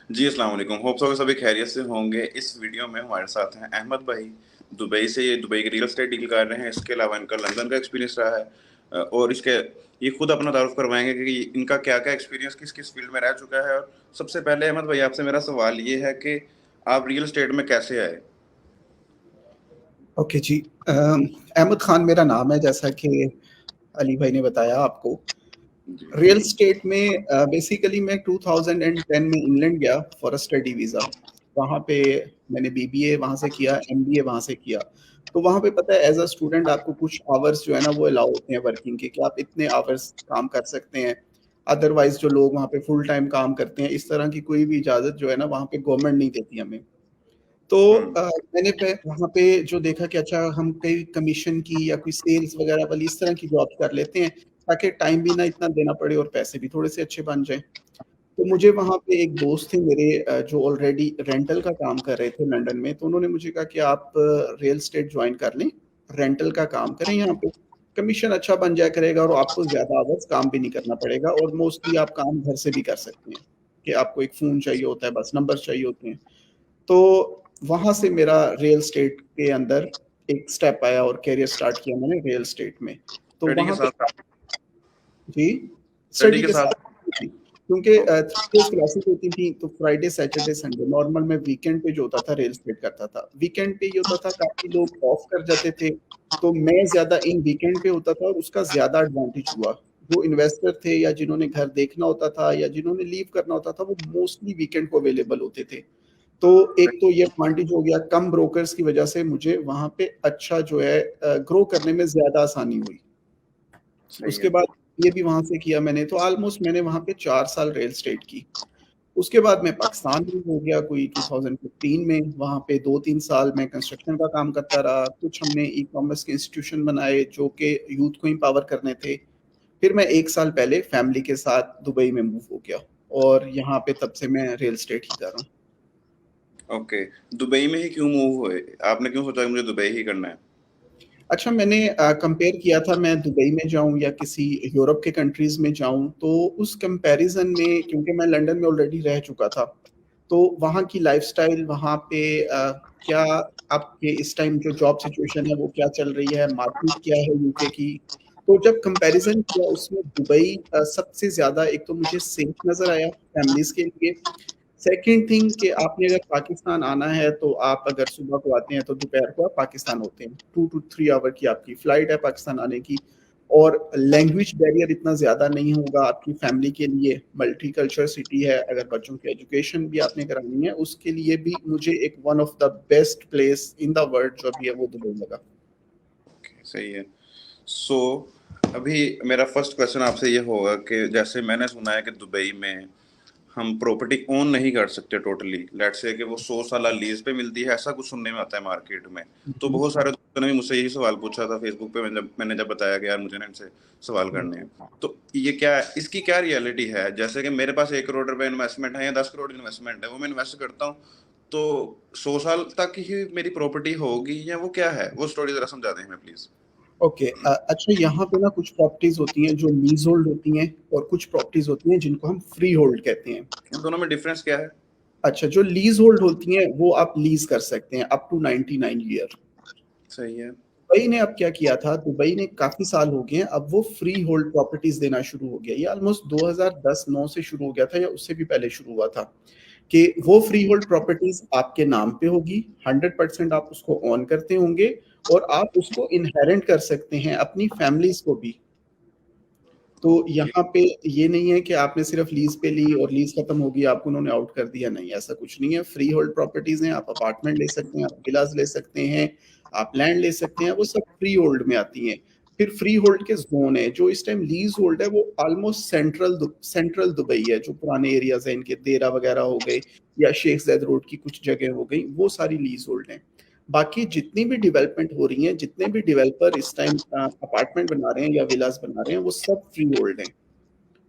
जी, अस्सलाम वालेकुम। Hope so सभी खैरियत से होंगे। इस वीडियो में हमारे साथ हैं अहमद भाई, दुबई से। ये दुबई की रियल एस्टेट डील कर रहे हैं। इसके अलावा इनका लंदन का एक्सपीरियंस रहा है। और इसके ये खुद अपना तारुफ करवाएंगे कि इनका क्या-क्या एक्सपीरियंस किस-किस फील्ड में रह चुका है। और सबसे पहले अहमद भाई, आपसे मेरा सवाल ये है कि आप रियल एस्टेट में कैसे आए? ओके जी। अहमद खान मेरा नाम है, जैसा कि अली भाई ने बताया आपको। जी। रियल स्टेट में बेसिकली मैं 2010 में इंग्लैंड गया फॉर अ स्टडी वीज़ा। वहाँ पे मैंने बीबीए वहाँ से किया, एमबीए वहाँ से किया। तो वहाँ पे पता है, एज अ स्टूडेंट आपको कुछ आवर्स जो है ना वो अलाउ होते हैं वर्किंग के, कि आप इतने आवर्स काम कर सकते हैं। अदरवाइज जो लोग वहाँ पे फुल टाइम काम करते हैं, इस तरह की कोई भी इजाज़त जो है ना वहाँ पे गवर्नमेंट नहीं देती हमें। तो हुँ। मैंने वहाँ पे जो देखा कि अच्छा हम कई कमीशन की या कोई सेल्स वगैरह वाली इस तरह की जॉब कर लेते हैं, ताकि टाइम भी ना इतना देना पड़े और पैसे भी थोड़े से अच्छे बन जाएं। तो मुझे वहाँ पे एक दोस्त थे मेरे, जो ऑलरेडी रेंटल का काम कर रहे थे लंदन में। तो उन्होंने मुझे कहा कि आप रियल स्टेट ज्वाइन कर लें, रेंटल का काम करें यहाँ पे, कमीशन अच्छा बन जाया करेगा और आपको ज़्यादा आवर्स काम भी नहीं करना पड़ेगा, और मोस्टली आप काम घर से भी कर सकते हैं। कि आपको एक फ़ोन चाहिए होता है, बस नंबर चाहिए होते हैं। तो वहाँ से मेरा रियल एस्टेट के अंदर एक स्टेप आया और करियर स्टार्ट किया मैंने रियल एस्टेट में। तो स्टडी के वहाँ पे साथ जी, स्टडी स्टडी के के साथ साथ थी, क्योंकि 3 डेज़ क्लासेस होती थी, तो फ्राइडे, सैटरडे, संडे नॉर्मल मैं वीकेंड पे जो होता था रियल एस्टेट करता था। वीकेंड पे ये होता था काफ़ी लोग ऑफ कर जाते थे, तो मैं ज़्यादा इन वीकेंड पे होता था और उसका ज़्यादा एडवांटेज हुआ। जो इन्वेस्टर थे या जिन्होंने घर देखना होता था या जिन्होंने लीव करना होता था, वो मोस्टली वीकेंड को अवेलेबल होते थे। तो एक तो ये एडवांटेज हो गया, कम ब्रोकर्स की वजह से मुझे वहाँ पे अच्छा जो है ग्रो करने में ज़्यादा आसानी हुई। सही उसके है। बाद ये भी वहाँ से किया मैंने, तो ऑलमोस्ट मैंने वहाँ पे 4 साल रियल एस्टेट की। उसके बाद मैं पाकिस्तान मूव हो गया कोई 2015 में, वहाँ पे 2-3 साल मैं कंस्ट्रक्शन का काम करता रहा। कुछ हमने ई-कॉमर्स के इंस्टीट्यूशन बनाए जो कि यूथ को एम्पावर करने थे। फिर मैं 1 साल पहले फैमिली के साथ दुबई में मूव हो गया, और यहाँ पे तब से मैं रियल एस्टेट ही कर रहा हूँ। ओके, दुबई में ही क्यों मूव हुए? आपने क्यों सोचा कि मुझे दुबई ही करना है? अच्छा, मैंने कंपेयर किया था मैं दुबई में जाऊँ या किसी यूरोप के कंट्रीज़ में जाऊँ, तो उस कंपैरिज़न में, क्योंकि मैं लंदन में ऑलरेडी रह चुका था, तो वहाँ की लाइफ़स्टाइल, वहाँ पे क्या आपके इस टाइम जो जॉब सिचुएशन है वो क्या चल रही है, मार्केट क्या है यूके की। तो जब कंपैरिज़न किया उसमें दुबई सबसे ज़्यादा एक तो मुझे सेफ नज़र आया फैमिलीज़ के लिए। सेकंड थिंग कि आपने अगर पाकिस्तान आना है, तो आप अगर सुबह को आते हैं तो दोपहर को आप पाकिस्तान होते हैं। 2 टू 3 आवर की आपकी फ्लाइट है पाकिस्तान आने की, और लैंग्वेज बैरियर इतना ज़्यादा नहीं होगा आपकी फैमिली के लिए। मल्टीकल्चरल सिटी है, अगर बच्चों की एजुकेशन भी आपने करानी है, उसके लिए भी मुझे एक one of the best place in the world जो अभी है वो दुबई लगा। सही है। सो अभी मेरा फर्स्ट क्वेश्चन आपसे ये होगा कि जैसे मैंने सुना है कि दुबई में हम प्रॉपर्टी ओन नहीं कर सकते टोटली। लेट्स से कि वो 100 साल लीज पे मिलती है, ऐसा कुछ सुनने में आता है मार्केट में। हुँ, तो हुँ। बहुत सारे दोस्तों ने भी मुझसे यही सवाल पूछा था फेसबुक पे, मैंने जब बताया कि यार मुझे ना इनसे सवाल हुँ। करने हैं। तो ये क्या है, इसकी क्या रियलिटी है? जैसे कि मेरे पास 1 करोड़ रुपए इन्वेस्टमेंट है या 10 करोड़ इन्वेस्टमेंट है, वो मैं इन्वेस्ट करता हूँ, तो 100 साल तक ही मेरी प्रॉपर्टी होगी या वो क्या है? वो स्टोरी जरा समझा दें हमें प्लीज। ओके, अच्छा, यहाँ पे ना कुछ प्रॉपर्टीज़ होती हैं जो लीज़ होल्ड होती हैं, और कुछ प्रॉपर्टीज़ होती हैं जिनको हम फ्री होल्ड कहते हैं। इन दोनों में डिफरेंस क्या है? अच्छा, जो लीज़ होल्ड होती हैं वो आप लीज़ कर सकते हैं अप टू 99 ईयर। सही है। दुबई ने अब क्या किया था, दुबई ने काफ़ी साल हो गए हैं, अब वो फ्री होल्ड प्रॉपर्टीज़ देना शुरू हो गया। ये ऑलमोस्ट 2010-9 से शुरू हो गया था, या उससे भी पहले शुरू हुआ था, कि वो फ्री होल्ड प्रॉपर्टीज़ आपके नाम पे होगी, 100% आप उसको ओन करते होंगे, और आप उसको इनहेरिट कर सकते हैं अपनी फैमिलीज़ को भी। तो ओके। यहाँ पे ये नहीं है कि आपने सिर्फ लीज़ पे ली और लीज़ खत्म हो गई, आपको उन्होंने आउट कर दिया, नहीं, ऐसा कुछ नहीं है। फ्री होल्ड प्रॉपर्टीज़ हैं, आप अपार्टमेंट ले सकते हैं, आप विलाज़ ले सकते हैं, आप लैंड ले सकते हैं, वो सब फ्री होल्ड में आती हैं। फिर फ्री होल्ड के ज़ोन है, जो इस टाइम लीज़ होल्ड है वो ऑलमोस्ट सेंट्रल दुबई है, जो पुराने एरियाज़ हैं इनके, देरा वगैरह हो गए या शेख ज़ायद रोड की कुछ जगह हो गई, वो सारी लीज़ होल्ड हैं। बाकी जितनी भी डेवलपमेंट हो रही है, जितने भी डेवलपर इस टाइम अपार्टमेंट बना रहे हैं या विलास बना रहे हैं, वो सब फ्री होल्ड हैं।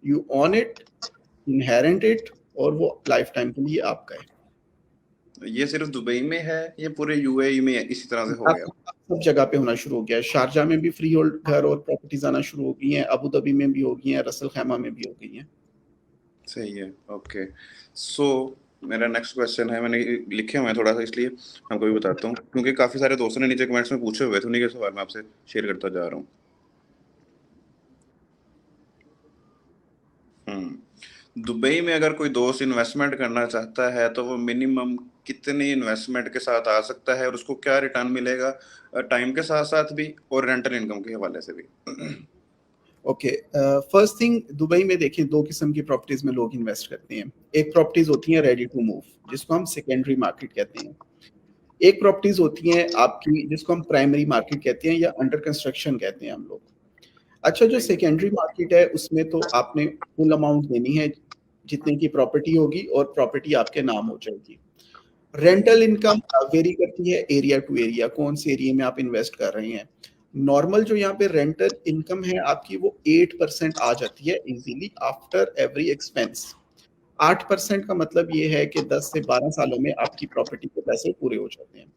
You own it, inherit it, और वो लाइफ टाइम के लिए आपका है। ये सिर्फ दुबई में है, ये पूरे यूएई में इसी तरह से हो आप गया? सब जगह पे होना शुरू हो गया है। शारजा में भी फ्री होल्ड घर और प्रॉपर्टीज आना शुरू हो गई हैं, अबू धाबी में भी हो गई हैं, रसल खैमा में भी हो गई हैं। सही है। ओके। सो मेरा नेक्स्ट क्वेश्चन है, मैंने लिखे हुए हैं थोड़ा सा, इसलिए आपको भी बताता हूँ, क्योंकि काफ़ी सारे दोस्तों ने नीचे कमेंट्स में पूछे हुए थे, उन्हीं के सवाल मैं आपसे शेयर करता जा रहा हूँ। दुबई में अगर कोई दोस्त इन्वेस्टमेंट करना चाहता है तो वो मिनिमम कितनी इन्वेस्टमेंट के साथ आ सकता है, और उसको क्या रिटर्न मिलेगा, टाइम के साथ साथ भी और रेंटल इनकम के हवाले से भी? ओके, फर्स्ट थिंग, दुबई में देखिए दो किस्म की प्रॉपर्टीज में लोग इन्वेस्ट करते हैं। एक प्रॉपर्टीज होती हैं रेडी टू मूव, जिसको हम सेकेंडरी मार्केट कहते हैं। एक प्रॉपर्टीज होती हैं आपकी जिसको हम प्राइमरी मार्केट कहते हैं या अंडर कंस्ट्रक्शन कहते हैं हम लोग। अच्छा, जो सही है। सेकेंडरी मार्केट है उसमें तो आपने फुल अमाउंट देनी है जितने की प्रॉपर्टी होगी, और प्रॉपर्टी आपके नाम हो जाएगी। रेंटल इनकम वेरी करती है एरिया टू एरिया, कौन से एरिया में आप इन्वेस्ट कर रहे हैं। नॉर्मल जो यहाँ पे रेंटल इनकम है आपकी, वो 8% आ जाती है इजीली आफ्टर एवरी एक्सपेंस। 8% का मतलब ये है कि 10 से 12 सालों में आपकी प्रॉपर्टी के पैसे पूरे हो जाते हैं।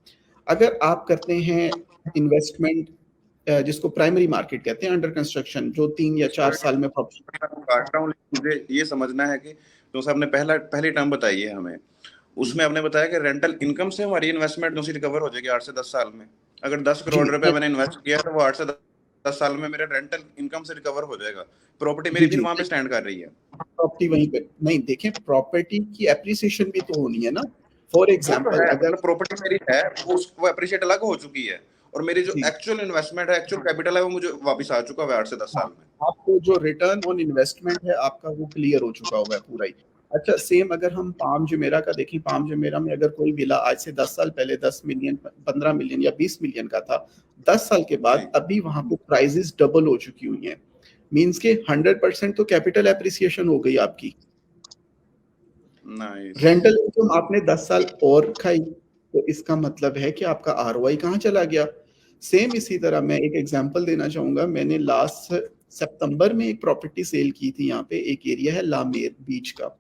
अगर आप करते हैं इन्वेस्टमेंट जिसको प्राइमरी मार्केट कहते हैं, अंडर कंस्ट्रक्शन, जो 3 या 4 साल में प्रॉपर्टी। काट रहा हूँ, लेकिन मुझे ये समझना है कि जो साहब ने पहली टर्म बताई है हमें, उसमें आपने बताया कि रेंटल इनकम से हमारी इन्वेस्टमेंट जो सी रिकवर हो जाएगी 8 से 10 साल में। अगर 10 करोड़ जी रुपए मैंने इन्वेस्ट किया है तो वो 8 से 10 साल में मेरे रेंटल इनकम से रिकवर हो जाएगा। प्रॉपर्टी मेरी जी फिर जी, वहां पे स्टैंड कर रही है। प्रॉपर्टी वहीं पे नहीं, देखें प्रॉपर्टी की एप्रिसिएशन भी तो होनी है ना। फॉर वो तो एग्जाम्पल है, अगर मतलब प्रॉपर्टी मेरी है, वो उसको अप्रिशिएट अलग हो चुकी है, और मेरी जो जी, एक्चुअल इन्वेस्टमेंट है, एक्चुअल कैपिटल है, वो मुझे वापस आ चुका है 8 से 10 साल हाँ, में। आपको जो रिटर्न ऑन इन्वेस्टमेंट है आपका वो क्लियर हो चुका होगा पूरा ही। अच्छा, सेम अगर हम पाम जुमेरा का देखें, पाम जुमेरा में अगर कोई विला आज से 10 साल पहले 10 मिलियन, 15 मिलियन या 20 मिलियन का था, 10 साल के जी। बाद अभी वहां पे प्राइजेस डबल हो चुकी हुई हैं। मींस के 100% तो कैपिटल एप्रिसिएशन हो गई आपकी। नाइस। रेंटल इनकम आपने 10 साल और खाई, तो इसका मतलब है कि आपका आरओआई कहाँ चला गया। सेम इसी तरह मैं एक एग्जांपल देना चाहूंगा। मैंने लास्ट सितंबर में एक प्रॉपर्टी सेल की थी। यहाँ पे एक एरिया है लामेर बीच का,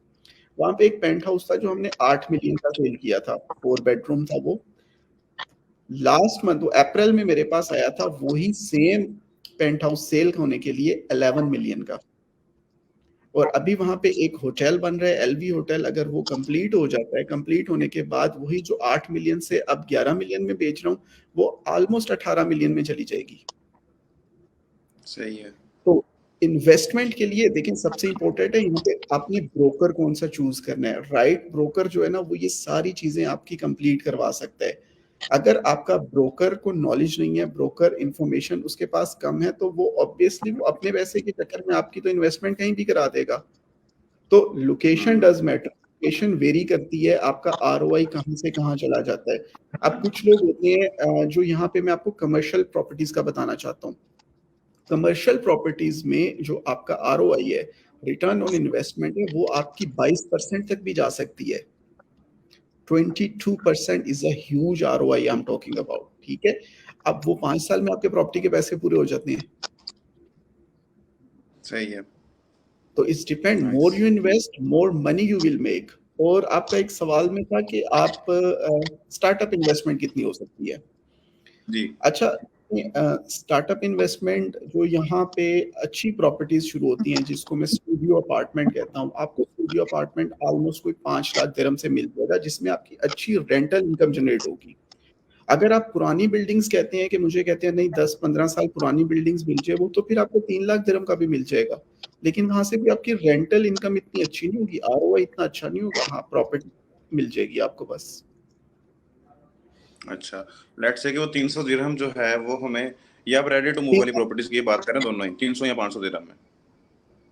वहां पे एक पेंट हाउस था जो हमने 8 मिलियन का सेल किया था, 4 बेडरूम था वो। लास्ट मंथ, वो अप्रैल में मेरे पास आया था, वही सेम पेंट हाउस सेल होने के लिए 11 मिलियन का। और अभी वहां पे एक होटल बन रहा है, एलवी होटल। अगर वो कंप्लीट हो जाता है, कंप्लीट होने के बाद वही जो 8 मिलियन से अब 11 मिलियन में बेच रहा हूँ, वो ऑलमोस्ट 18 मिलियन में चली जाएगी। सही है। तो इन्वेस्टमेंट के लिए देखें, सबसे इंपॉर्टेंट है यहाँ पे आपने ब्रोकर कौन सा चूज करना है। राइट ब्रोकर जो है ना, वो ये सारी चीजें आपकी कंप्लीट करवा सकता है। अगर आपका ब्रोकर को नॉलेज नहीं है, ब्रोकर इंफॉर्मेशन उसके पास कम है, तो वो ऑब्वियसली वो अपने पैसे के चक्कर में आपकी तो इन्वेस्टमेंट कहीं भी करा देगा। तो location does matter, location very करती है, आपका आरओआई कहाँ से कहाँ चला जाता है। अब कुछ लोग होते हैं जो यहाँ पे मैं आपको कमर्शियल प्रॉपर्टीज का बताना चाहता हूँ। कमर्शियल प्रॉपर्टीज में जो आपका आरओआई है, रिटर्न ऑन इन्वेस्टमेंट है, वो आपकी 22% तक भी जा सकती है। 22% is a huge ROI I am talking about. ठीक है, अब वो 5 साल में आपके प्रॉपर्टी के पैसे पूरे हो जाते हैं। सही है। तो it's depend, nice. More you invest more money you will make. और आपका एक सवाल में था कि आप स्टार्टअप इन्वेस्टमेंट कितनी हो सकती है। जी। अच्छा, स्टार्टअप इन्वेस्टमेंट जो यहाँ पे अच्छी प्रॉपर्टीज शुरू होती हैं, जिसको मैं स्टूडियो अपार्टमेंट कहता हूँ, आपको स्टूडियो अपार्टमेंट ऑलमोस्ट कोई 5 लाख दिरहम से मिल जाएगा, जिसमें आपकी अच्छी रेंटल इनकम जनरेट होगी। अगर आप पुरानी बिल्डिंग्स कहते हैं कि मुझे कहते हैं नहीं 10-15 साल पुरानी बिल्डिंग्स मिल जाए, वो तो फिर आपको 3 लाख दिरहम का भी मिल जाएगा। लेकिन वहां से भी आपकी रेंटल इनकम इतनी अच्छी नहीं होगी, आरओआई इतना अच्छा नहीं होगा। हाँ, प्रॉपर्टी मिल जाएगी आपको बस। अच्छा, लेट्स से कि वो 300 दिरहम जो है वो हमें, या आप रेडी टू मूव तीन वाली प्रॉपर्टीज की बात करें, दोनों ही 300 या 500 दिरहम में?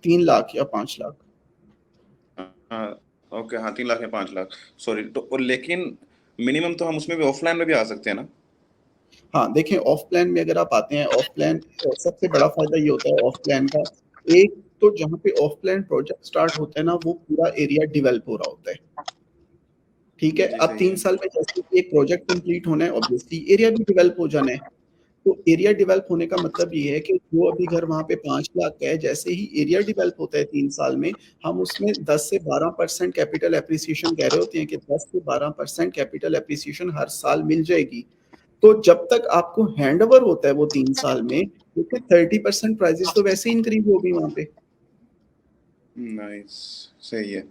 3 लाख या 5 लाख। हाँ। ओके, हाँ, 3 लाख या 5 लाख। सॉरी, तो और लेकिन मिनिमम तो हम उसमें भी ऑफलाइन में भी आ सकते हैं ना? हाँ, देखें ऑफ प्लान में अगर आप आते हैं, ऑफ प्लान सबसे बड़ा फायदा ये होता है ऑफ प्लान का। एक तो जहाँ पे ऑफ प्लान प्रोजेक्ट स्टार्ट होता है ना, वो पूरा एरिया डेवलप हो रहा होता है। ठीक है, जी, अब सही 3 साल है। में जैसे कि एक प्रोजेक्ट कंप्लीट होना है, ऑब्वियसली एरिया भी डेवलप हो जाना है। तो एरिया डेवलप होने का मतलब ये है कि जो अभी घर वहां पे 5 लाख का है, जैसे ही एरिया डेवलप होता है 3 साल में, हम उसमें 10 से 12% कैपिटल एप्रिसिएशन कह रहे होते हैं कि 10 से 12% कैपिटल एप्रिसिएशन हर साल मिल जाएगी। तो जब तक आपको हैंड ओवर होता है वो 3 साल में, देखिए 30% प्राइजेस तो वैसे ही इंक्रीज हो गई वहां पे। नाइस। सही है।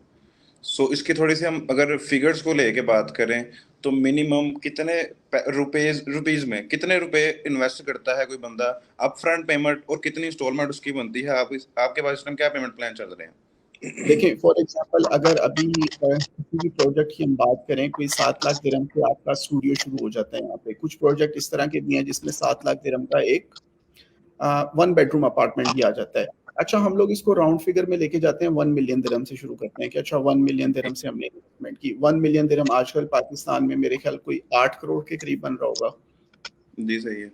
सो इसकी थोड़ी सी हम अगर फिगर्स को लेके बात करें तो मिनिमम कितने रुपीज में कितने रुपए इन्वेस्ट करता है कोई बंदा अप फ्रंट पेमेंट, और कितनी इंस्टॉलमेंट उसकी बनती है? आपके पास इस टाइम क्या पेमेंट प्लान चल रहे हैं? देखें फॉर एग्जांपल अगर अभी किसी भी प्रोजेक्ट की हम बात करें, कोई 7 लाख दिरहम से आपका स्टूडियो शुरू हो जाता है यहाँ पे। कुछ प्रोजेक्ट इस तरह के भी हैं जिसमें 7 लाख दिरहम का एक 1 बेडरूम अपार्टमेंट भी आ जाता है। अच्छा, हम लोग इसको राउंड फिगर में लेके जाते हैं, 1 मिलियन दिरहम से शुरू करते हैं कि अच्छा 1 मिलियन दिरहम से हमने इन्वेस्टमेंट की। 1 मिलियन दिरहम आजकल पाकिस्तान में मेरे ख्याल कोई 8 करोड़ के करीब बन रहा होगा। जी सही है।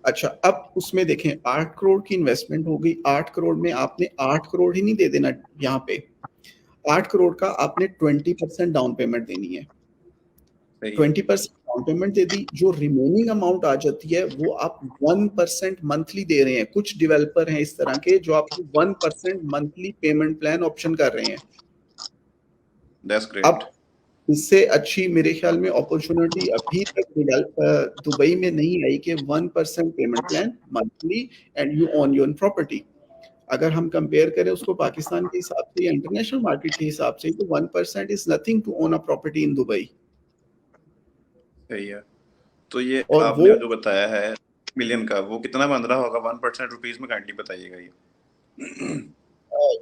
अच्छा, अब उसमें देखें 8 करोड़ की इन्वेस्टमेंट हो गई। 8 करोड़ में आपने 8 करोड़ ही नहीं दे देना यहाँ पे। 8 करोड़ का आपने 20% डाउन पेमेंट देनी है। सही है। 20% डाउन पेमेंट दे दी, जो रिमेनिंग अमाउंट आ जाती है वो आप 1% मंथली दे रहे हैं। कुछ डेवलपर हैं इस तरह के जो आपको 1% मंथली पेमेंट प्लान ऑप्शन कर रहे हैं। That's great. अब इससे अच्छी मेरे ख्याल में अपॉर्चुनिटी अभी तक दुबई में नहीं आई कि 1% payment plan monthly and you own your property. अगर हम कंपेयर करें उसको पाकिस्तान के हिसाब से या इंटरनेशनल मार्केट के हिसाब से, तो 1% is nothing to own a property in Dubai. सही है। तो ये और वो आपने जो बताया है मिलियन का, वो कितना बन रहा होगा 1% रुपीज में? काइंडली बताइएगा ये।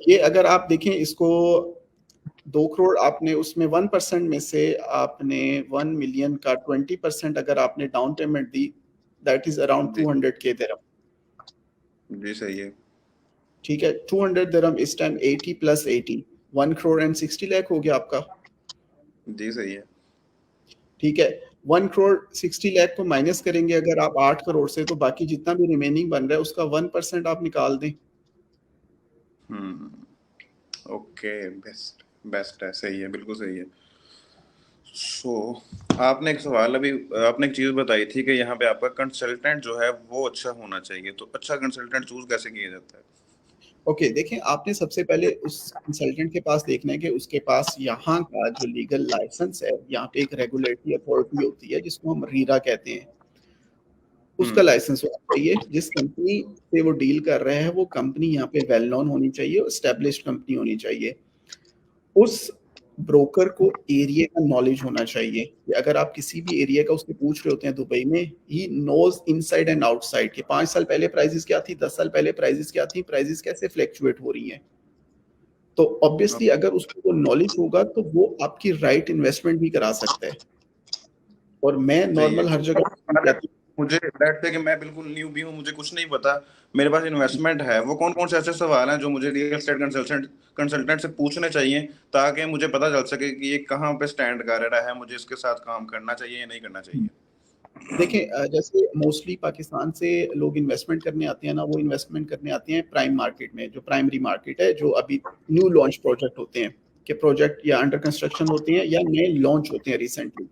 ये अगर आप देखें इसको 2 करोड़ आपने उसमें 1% में से आपने 1 मिलियन का 20% अगर आपने डाउन पेमेंट दी, दैट इज अराउंड जी 200K दिरहम। जी सही है। ठीक है, 200 दिरहम इस टाइम 80 प्लस 80, 1 करोड़ 60 लाख हो गया आपका। जी सही है। ठीक है, 1 करोड़ 60 लाख को माइनस करेंगे अगर आप 8 करोड़ से, तो बाकी जितना भी रिमेनिंग बन रहा है उसका 1% आप निकाल दें। ओके, बेस्ट बेस्ट है, सही है, बिल्कुल सही है। सो आपने एक सवाल अभी आपने एक चीज़ बताई थी कि यहाँ पे आपका कंसल्टेंट जो है वो अच्छा होना चाहिए, तो अच्छा कंसल्टेंट चूज कैसे किया जाता है? ओके, देखें आपने सबसे पहले उस कंसल्टेंट के पास देखना है कि उसके पास यहाँ का जो लीगल लाइसेंस है, यहाँ पे एक रेगुलेटरी अथॉरिटी होती है जिसको हम रीरा कहते हैं, उसका हम्म। लाइसेंस होना चाहिए। जिस कंपनी से वो डील कर रहे हैं वो कंपनी यहाँ पे वेल नोन होनी चाहिए, एस्टेब्लिश्ड कंपनी होनी चाहिए। उस ब्रोकर को एरिया का नॉलेज होना चाहिए कि अगर आप किसी भी एरिया का उससे पूछ रहे होते हैं दुबई में, he knows inside and outside कि 5 साल पहले प्राइसेस क्या थी, 10 साल पहले प्राइसेस क्या थी, प्राइसेस कैसे फ्लक्चुएट हो रही हैं। तो ऑब्वियसली अगर उसको वो नॉलेज होगा तो वो आपकी राइट इन्वेस्टमेंट भी करा सकता है। और मैं सही है। नॉर्मल हर जगह अगर कहती मुझे लेट्स से कि मैं बिल्कुल न्यू भी हूँ, मुझे कुछ नहीं पता, मेरे पास इन्वेस्टमेंट है, वो कौन कौन से ऐसे सवाल हैं जो मुझे रियल एस्टेट कंसल्टेंट से पूछने चाहिए ताकि मुझे पता चल सके कि ये कहाँ पे स्टैंड कर रहा है, मुझे इसके साथ काम करना चाहिए या नहीं करना हूँ। चाहिए? देखें जैसे मोस्टली पाकिस्तान से लोग इन्वेस्टमेंट करने आते हैं ना, वो इन्वेस्टमेंट करने आते हैं प्राइम मार्केट में, जो प्राइमरी मार्केट है, जो अभी न्यू लॉन्च प्रोजेक्ट होते हैं, कि प्रोजेक्ट या अंडर कंस्ट्रक्शन होते हैं या नए लॉन्च होते हैं रिसेंटली।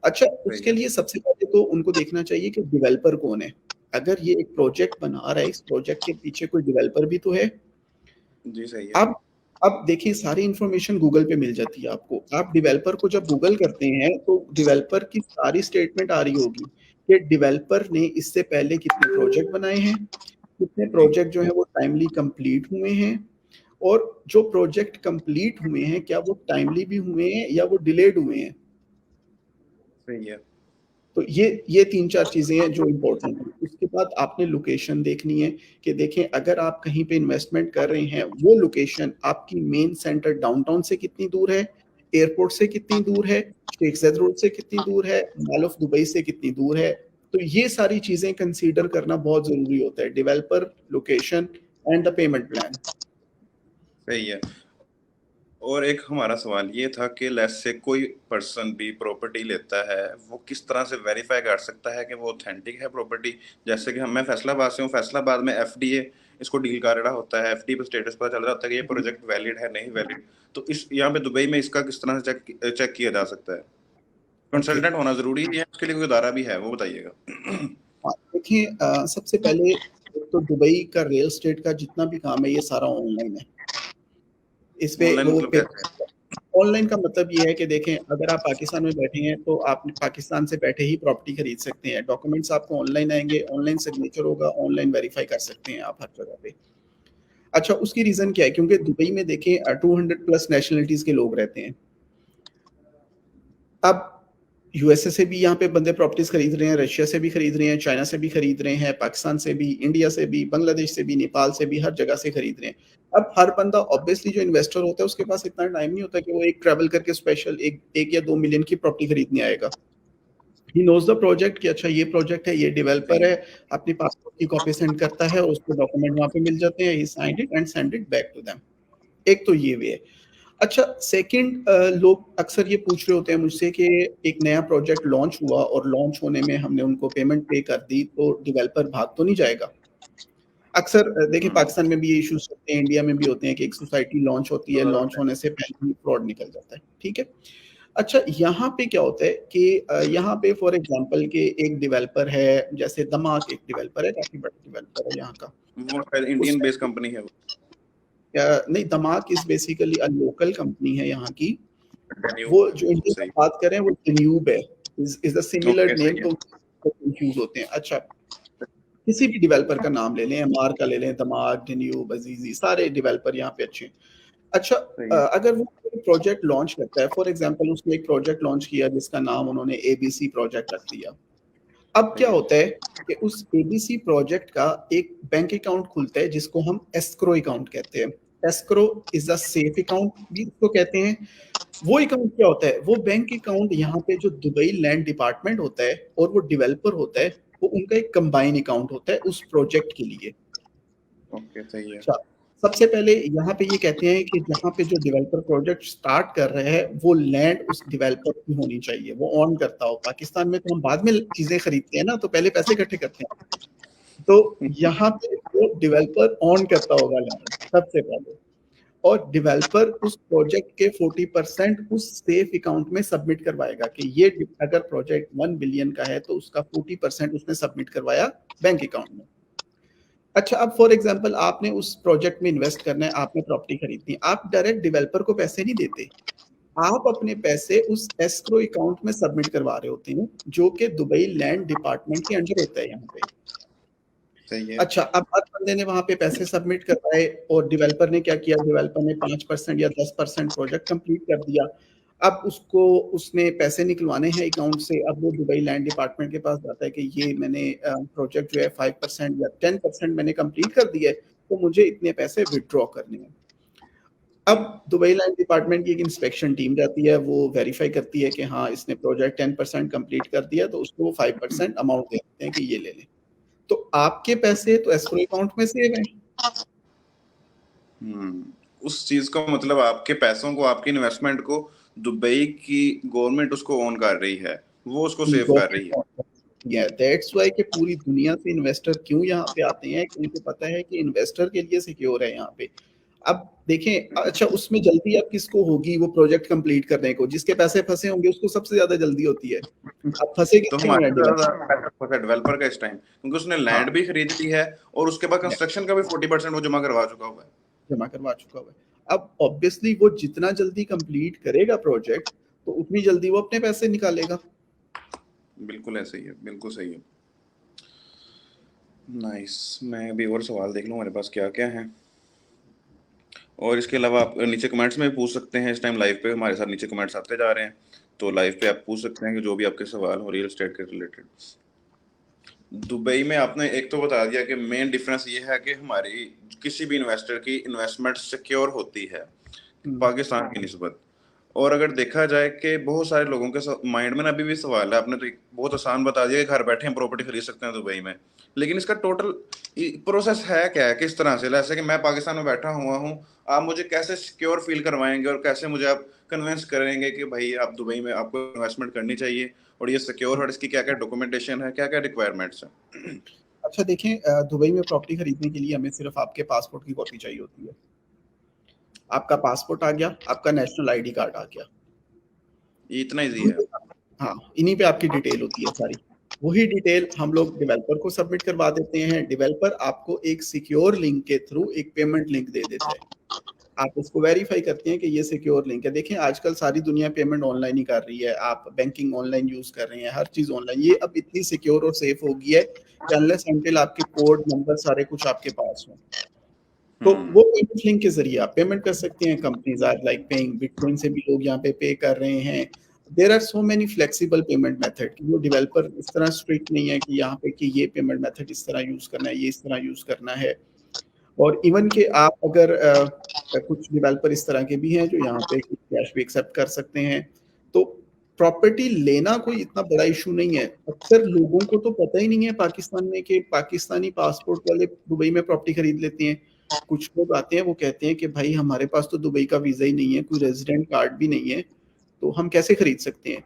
अच्छा, सही उसके है। लिए सबसे पहले तो उनको देखना चाहिए कि डेवलपर कौन है। अगर ये एक प्रोजेक्ट बना रहा है, इस प्रोजेक्ट के पीछे कोई डेवलपर भी तो है। जी सही है। अब अब देखिए सारी इंफॉर्मेशन गूगल पे मिल जाती है आपको। आप डेवलपर को जब गूगल करते हैं तो डेवलपर की सारी स्टेटमेंट आ रही होगी कि डेवलपर ने इससे पहले कितने प्रोजेक्ट बनाए हैं, कितने जी प्रोजेक्ट जो है वो टाइमली कंप्लीट हुए हैं, और जो प्रोजेक्ट कंप्लीट हुए हैं क्या वो टाइमली भी हुए हैं या वो डिलेड हुए हैं। सही है। तो ये 3-4 चीजें हैं जो इम्पोर्टेंट हैं। उसके बाद आपने लोकेशन देखनी है कि देखें अगर आप कहीं पे इन्वेस्टमेंट कर रहे हैं, वो लोकेशन आपकी मेन सेंटर डाउनटाउन से कितनी दूर है, एयरपोर्ट से कितनी दूर है, शेख ज़ायद रोड से कितनी दूर है, मॉल ऑफ दुबई से कितनी दूर है। तो ये सारी चीजें कंसीडर करना बहुत जरूरी होता है, developer, location and the payment plan. सही है। और एक हमारा सवाल ये था कि लेट्स से कोई पर्सन भी प्रॉपर्टी लेता है, वो किस तरह से वेरीफाई कर सकता है कि वो ऑथेंटिक है प्रॉपर्टी? जैसे कि मैं फैसलाबाद से हूँ, फैसलाबाद में एफडीए इसको डील कर रहा होता है, एफडी पे स्टेटस पता चल रहा होता है कि ये प्रोजेक्ट वैलिड है नहीं वैलिड, तो इस यहाँ पे दुबई में इसका किस तरह से चेक किया जा सकता है? ओके, कंसल्टेंट होना जरूरी है, उसके लिए कोई अदारा भी है, वो बताइएगा। देखिए सबसे पहले एक तो दुबई का रियल एस्टेट का जितना भी काम है ये सारा ऑनलाइन है। इस पे ऑनलाइन वो मतलब कैसे? पेपर, ऑनलाइन का मतलब ये है कि देखें अगर आप पाकिस्तान में बैठे हैं तो आप पाकिस्तान से बैठे ही प्रॉपर्टी खरीद सकते हैं। डॉक्यूमेंट्स आपको ऑनलाइन आएंगे, ऑनलाइन सिग्नेचर होगा, ऑनलाइन वेरीफाई कर सकते हैं आप हर जगह पे। अच्छा, उसकी रीज़न क्या है? क्योंकि दुबई में देखें 200 प्लस नेशनलिटीज़ के लोग रहते हैं। अब यूएसए से भी यहाँ पे बंदे प्रॉपर्टीज़ खरीद रहे हैं, रशिया से भी खरीद रहे हैं, चाइना से भी खरीद रहे हैं, पाकिस्तान से भी, इंडिया से भी, बांग्लादेश से भी, नेपाल से भी, हर जगह से खरीद रहे हैं। अब हर बंदा ऑब्वियसली जो इन्वेस्टर होता है उसके पास इतना टाइम नहीं होता कि वो एक ट्रैवल करके स्पेशल 1 या 2 मिलियन की प्रॉपर्टी खरीदने आएगा। ही नोज़ द प्रोजेक्ट कि अच्छा ये प्रोजेक्ट है, ये डेवलपर सही है, अपनी पासपोर्ट की कॉपी सेंड करता है और उसके डॉक्यूमेंट वहाँ पे मिल जाते हैं, he signed it and send it back to them. एक तो ये वे है। अच्छा, सेकंड लोग अक्सर ये पूछ रहे होते हैं मुझसे कि एक नया प्रोजेक्ट लॉन्च हुआ और लॉन्च होने में हमने उनको पेमेंट पे कर दी, तो डेवलपर भाग तो नहीं जाएगा? अक्सर देखिए हम्म, पाकिस्तान में भी ये इश्यूज़ होते हैं, इंडिया में भी होते हैं कि एक सोसाइटी लॉन्च होती है, लॉन्च होने से पहले ही फ्रॉड निकल जाता है, ठीक है? अच्छा, यहाँ पे क्या होता है कि यहाँ पे फॉर एग्ज़ाम्पल कि एक डेवलपर है, जैसे दमाक एक डेवलपर है, काफ़ी बड़ा डेवलपर है यहाँ का। वो शायद इंडियन उसने बेस्ड कंपनी है वो। नहीं, दमाक इज़ बेसिकली लोकल कंपनी है यहाँ की। डेन्यूब, वो जो इंडिया सही। में बात कर रहे हैं वो डेन्यूब है, is a similar okay, name, सही है। तो कन्फ्यूज़ होते हैं। अच्छा, किसी भी डेवलपर का नाम ले लें, एमआर का ले लें, दमाक, डेन्यूब, अज़ीज़ी, सारे डेवलपर यहाँ पे अच्छे हैं। अच्छा, सही है। अगर वो कोई प्रोजेक्ट लॉन्च करता है, फॉर एग्ज़ाम्पल उसने एक प्रोजेक्ट लॉन्च किया जिसका नाम उन्होंने एबीसी प्रोजेक्ट रख दिया। अब सही क्या है। होता है कि उस एबीसी प्रोजेक्ट का एक बैंक अकाउंट खुलता है जिसको हम एस्क्रो अकाउंट कहते हैं। Escrow is a safe account भी इसको कहते हैं। वो अकाउंट क्या होता है? वो बैंक अकाउंट यहाँ पे जो दुबई लैंड डिपार्टमेंट होता है और वो डेवलपर होता है, वो उनका एक कंबाइन अकाउंट होता है उस प्रोजेक्ट के लिए। ओके, सही है। अच्छा, सबसे पहले यहाँ पे ये कहते हैं कि जहाँ पे जो डेवलपर प्रोजेक्ट स्टार्ट कर रहे हैं, वो लैंड उस डेवलपर की होनी चाहिए, वो ओन करता हो। पाकिस्तान में तो हम बाद में चीज़ें खरीदते हैं ना, तो पहले पैसे इकट्ठे करते हैं। तो यहाँ पे वो डेवलपर ओन करता होगा लैंड सबसे पहले, और डेवलपर उस प्रोजेक्ट के 40% उस सेफ अकाउंट में सबमिट करवाएगा कि ये अगर प्रोजेक्ट 1 बिलियन का है, तो उसका 40% उसने सबमिट करवाया बैंक अकाउंट में। अच्छा, अब फॉर एग्जांपल आपने उस प्रोजेक्ट में इन्वेस्ट करना है, आपने प्रॉपर्टी खरीदनी है, आप डायरेक्ट डेवलपर को पैसे नहीं देते। आप अपने पैसे उस एस्क्रो अकाउंट में सबमिट करवा रहे होते हैं, जो कि दुबई लैंड डिपार्टमेंट के अंडर होता है यहाँ पे। सही है। अच्छा, अब हर बंदे ने वहाँ पे पैसे सबमिट करवाए और डेवलपर ने क्या किया, डेवलपर ने 5% या 10% प्रोजेक्ट कंप्लीट कर दिया। अब उसको उसने पैसे निकलवाने हैं अकाउंट से, अब वो दुबई लैंड डिपार्टमेंट के पास जाता है कि ये मैंने प्रोजेक्ट जो है 5% या 10% मैंने कंप्लीट कर दिया है, तो मुझे इतने पैसे विथड्रॉ करने हैं। अब दुबई लैंड डिपार्टमेंट की एक इंस्पेक्शन टीम जाती है, वो वेरीफाई करती है कि हाँ, इसने प्रोजेक्ट 10% कंप्लीट कर दिया, तो उसको वो 5% अमाउंट दे देते हैं कि ये ले लें। तो आपके पैसे तो एस्क्रो अकाउंट में सेव हैं। हम्म, उस चीज को मतलब आपके पैसों को, आपकी इन्वेस्टमेंट को दुबई की गवर्नमेंट उसको ओन कर रही है, वो उसको सेव कर रही है। दैट्स व्हाई कि पूरी दुनिया से इन्वेस्टर क्यों यहाँ पे आते हैं, कि उनको पता है कि इन्वेस्टर के लिए सिक्योर है यहाँ पे। अब देखें, अच्छा उसमें जल्दी अब किसको होगी वो प्रोजेक्ट कंप्लीट करने को? जिसके पैसे फंसे होंगे उसको सबसे ज्यादा जल्दी होती है। अब फंसे तो किसके हुए हमारे हैं? ज्यादा डेवलपर। पैसा फंसा डेवलपर का इस टाइम, क्योंकि उसने हाँ, लैंड भी खरीद ली है और उसके बाद कंस्ट्रक्शन का भी 40% वो जमा करवा चुका हुआ है। जमा करवा चुका हुआ है। अब ऑब्वियसली वो जितना जल्दी कंप्लीट करेगा प्रोजेक्ट, तो उतनी जल्दी वो अपने पैसे निकालेगा। बिल्कुल ऐसे ही है, बिल्कुल सही है। नाइस। मैं अभी और सवाल देख लूँ हमारे पास क्या क्या है। और इसके अलावा आप नीचे कमेंट्स में भी पूछ सकते हैं। इस टाइम लाइव पे हमारे साथ नीचे कमेंट्स आते जा रहे हैं, तो लाइव पे आप पूछ सकते हैं कि जो भी आपके सवाल हो रियल एस्टेट के रिलेटेड। दुबई में आपने एक तो बता दिया कि मेन डिफरेंस ये है कि हमारी किसी भी इन्वेस्टर की इन्वेस्टमेंट सिक्योर होती है पाकिस्तान की निस्बत। और अगर देखा जाए कि बहुत सारे लोगों के माइंड में ना अभी भी सवाल है, आपने तो एक बहुत आसान बता दिया कि घर बैठे हम प्रॉपर्टी खरीद सकते हैं दुबई में, लेकिन इसका टोटल प्रोसेस है क्या है, किस तरह से? जैसे कि मैं पाकिस्तान में बैठा हुआ हूँ, आप मुझे कैसे सिक्योर फील करवाएंगे और कैसे मुझे आप कन्विंस करेंगे कि भाई आप दुबई में आपको इन्वेस्टमेंट करनी चाहिए और ये सिक्योर है, इसकी क्या क्या डॉक्यूमेंटेशन है, क्या क्या रिक्वायरमेंट्स है? अच्छा देखें, दुबई में प्रॉपर्टी खरीदने के लिए हमें सिर्फ आपके पासपोर्ट की कॉपी चाहिए होती है। आपका पासपोर्ट आ गया, आपका नेशनल आईडी कार्ड आ गया। ये इतना ईजी इन्हीं है? पे, हाँ, इन्हीं पे आपकी डिटेल होती है सारी। वही डिटेल हम लोग डेवलपर को सबमिट करवा देते हैं। डेवलपर आपको एक सिक्योर लिंक के थ्रू एक पेमेंट लिंक दे देता है। आप उसको वेरीफाई करते हैं कि ये सिक्योर लिंक है। देखें आजकल सारी दुनिया पेमेंट ऑनलाइन ही कर रही है, आप बैंकिंग ऑनलाइन यूज कर रहे हैं, हर चीज ऑनलाइन। ये अब इतनी सिक्योर और सेफ हो गई है कि अनलेस अनटिल आपके कोड नंबर सारे कुछ आपके पास हो। तो हम्म। वो पेमेंट लिंक के ज़रिए आप पेमेंट कर सकते हैं। Companies are like paying bitcoin से भी लोग यहाँ पे कर रहे हैं। There are so many flexible payment method कि वो डेवलपर इस तरह स्ट्रिक्ट नहीं है कि यहाँ पे कि ये पेमेंट मेथड इस तरह यूज़ करना है, ये इस तरह यूज़ करना है। और इवन कि आप अगर कुछ डेवलपर इस तरह के भी हैं जो यहाँ पे कैश भी एक्सेप्ट कर सकते हैं। तो प्रॉपर्टी लेना कोई इतना बड़ा इशू नहीं है। अक्सर लोगों को तो पता ही नहीं है पाकिस्तान में कि पाकिस्तानी पासपोर्ट वाले दुबई में प्रॉपर्टी खरीद लेते हैं। कुछ लोग आते हैं वो कहते हैं कि भाई हमारे पास तो दुबई का वीज़ा ही नहीं है, कोई रेज़िडेंट कार्ड भी नहीं है, तो हम कैसे खरीद सकते हैं?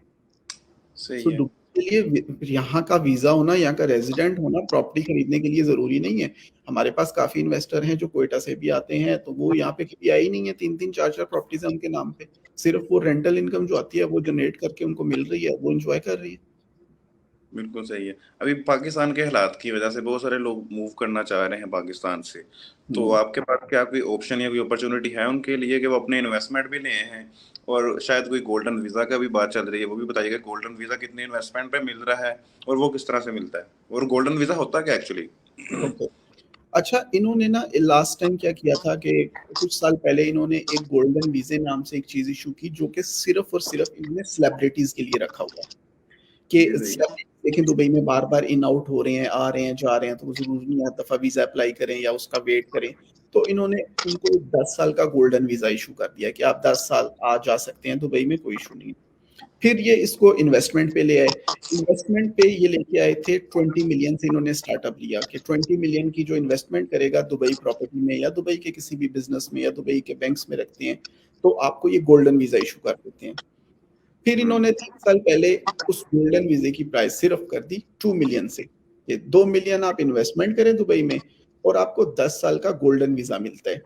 सही सो है। दुबई के लिए यहाँ का वीज़ा होना, यहाँ का रेज़िडेंट होना प्रॉपर्टी खरीदने के लिए ज़रूरी नहीं है। हमारे पास काफ़ी इन्वेस्टर हैं जो क्वेटा से भी आते हैं, तो वो यहाँ पे कभी आए ही नहीं है, 3-3 4-4 प्रॉपर्टीज़ हैं उनके नाम पे। सिर्फ़ वो रेंटल इनकम जो आती है वो जनरेट करके उनको मिल रही है, वो एन्जॉय कर रही है। बिल्कुल सही है। अभी पाकिस्तान के हालात की वजह से बहुत सारे लोग मूव करना चाह रहे हैं पाकिस्तान से। तो हुँ। आपके पास क्या कोई ऑप्शन या कोई अपॉर्चुनिटी है उनके लिए कि वो अपने इन्वेस्टमेंट भी ले हैं, और शायद कोई गोल्डन वीज़ा का भी बात चल रही है, वो भी बताइएगा गोल्डन वीज़ा कितने इन्वेस्टमेंट पे मिल रहा है और वो किस तरह से मिलता है? और गोल्डन वीज़ा होता क्या एक्चुअली? ओके। अच्छा, इन्होंने ना लास्ट टाइम क्या किया था कि कुछ साल पहले इन्होंने एक गोल्डन वीज़े नाम से एक चीज़ इश्यू की जो कि सिर्फ़ और सिर्फ़ इन्होंने सेलिब्रिटीज़ के लिए रखा हुआ है। कि जी, जी। सेलिब्रिटी देखें दुबई में बार-बार इन आउट हो रहे हैं, आ रहे हैं, जा रहे हैं, तो वो ज़रूरी नहीं हर दफ़ा वीज़ा अप्लाई करें या उसका वेट करें। तो इन्होंने उनको 10 साल का गोल्डन वीज़ा इश्यू कर दिया कि आप 10 साल आ जा सकते हैं दुबई में, कोई इश्यू नहीं है। फिर ये इसको इन्वेस्टमेंट पे ले आए। इन्वेस्टमेंट पे ये लेके आए थे 20 मिलियन से इन्होंने स्टार्टअप लिया कि 20 मिलियन की जो इन्वेस्टमेंट करेगा दुबई प्रॉपर्टी में या दुबई के किसी भी बिज़नेस में या दुबई के बैंक्स में रखते हैं, तो आपको ये गोल्डन वीज़ा इश्यू कर देते हैं। फिर हुँ। इन्होंने 3 साल पहले उस गोल्डन वीज़े की प्राइस सिर्फ़ कर दी 2 मिलियन से, कि 2 मिलियन आप इन्वेस्टमेंट करें दुबई में और आपको 10 साल का गोल्डन वीज़ा मिलता है।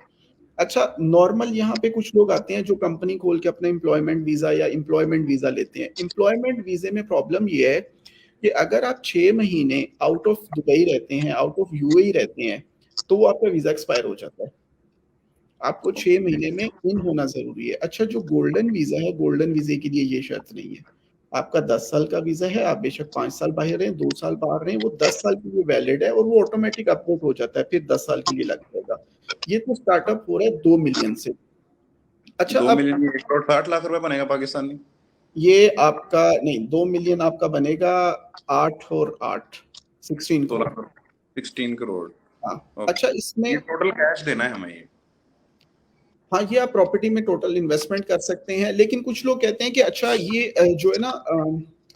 अच्छा, नॉर्मल यहाँ पे कुछ लोग आते हैं जो कंपनी खोल के अपना एम्प्लॉयमेंट वीज़ा या एम्प्लॉयमेंट वीज़ा लेते हैं। एम्प्लॉयमेंट वीज़े में प्रॉब्लम ये है कि अगर आप 6 महीने आउट ऑफ दुबई रहते हैं, आउट ऑफ यूएई रहते हैं, तो वो आपका वीज़ा एक्सपायर हो जाता है। आपको 6 ओके। महीने में इन होना ज़रूरी है। अच्छा, जो गोल्डन वीज़ा है, गोल्डन वीज़े के लिए ये शर्त नहीं है। आपका 10 साल का वीज़ा है, आप बेशक 5 साल बाहर रहें, 2 साल बाहर रहें, वो 10 साल के लिए वैलिड है और वो ऑटोमैटिक अपडेट हो जाता है, फिर 10 साल के लिए लग जाएगा। ये तो स्टार्टअप हो रहा है 2 मिलियन से। अच्छा, 2 अब मिलियन ये 1 करोड़ 60 लाख रुपए बनेगा पाकिस्तानी? ये आपका नहीं, 2 मिलियन आपका बनेगा 8 और 8, 16 16 करोड़। करोड़, 16 करोड़। हाँ, अच्छा ओके। इसमें ये टोटल कैश देना है हमें ये? हाँ, ये आप प्रॉपर्टी में टोटल इन्वेस्टमेंट कर सकते हैं, लेकिन कुछ लोग कहते हैं कि अच्छा ये जो है ना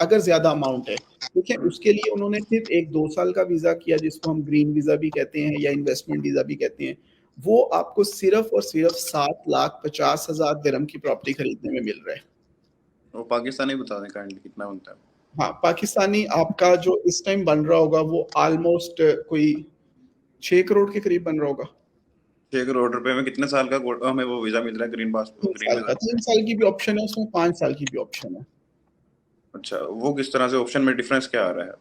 अगर ज़्यादा अमाउंट है, देखिए उसके लिए उन्होंने फिर एक 2 साल का वीज़ा किया जिसको हम ग्रीन वीज़ा भी कहते हैं या इन्वेस्टमेंट वीज़ा भी कहते हैं। वो आपको सिर्फ़ और सिर्फ़ 7,50,000 दिरहम की प्रॉपर्टी खरीदने में मिल रहा है। वो पाकिस्तानी बता दें काइंडली कितना बनता है? हाँ, पाकिस्तानी आपका जो इस टाइम बन रहा होगा वो ऑलमोस्ट कोई 6 करोड़ के करीब बन रहा होगा। 6 करोड़ रुपए में कितने साल का हमें वो वीज़ा मिल रहा है, ग्रीन 3 ग्रीन साल वीज़ा? का, 3 साल की भी ऑप्शन है उसमें, 5 साल की भी ऑप्शन है। अच्छा, वो किस तरह से ऑप्शन में डिफरेंस क्या आ रहा है?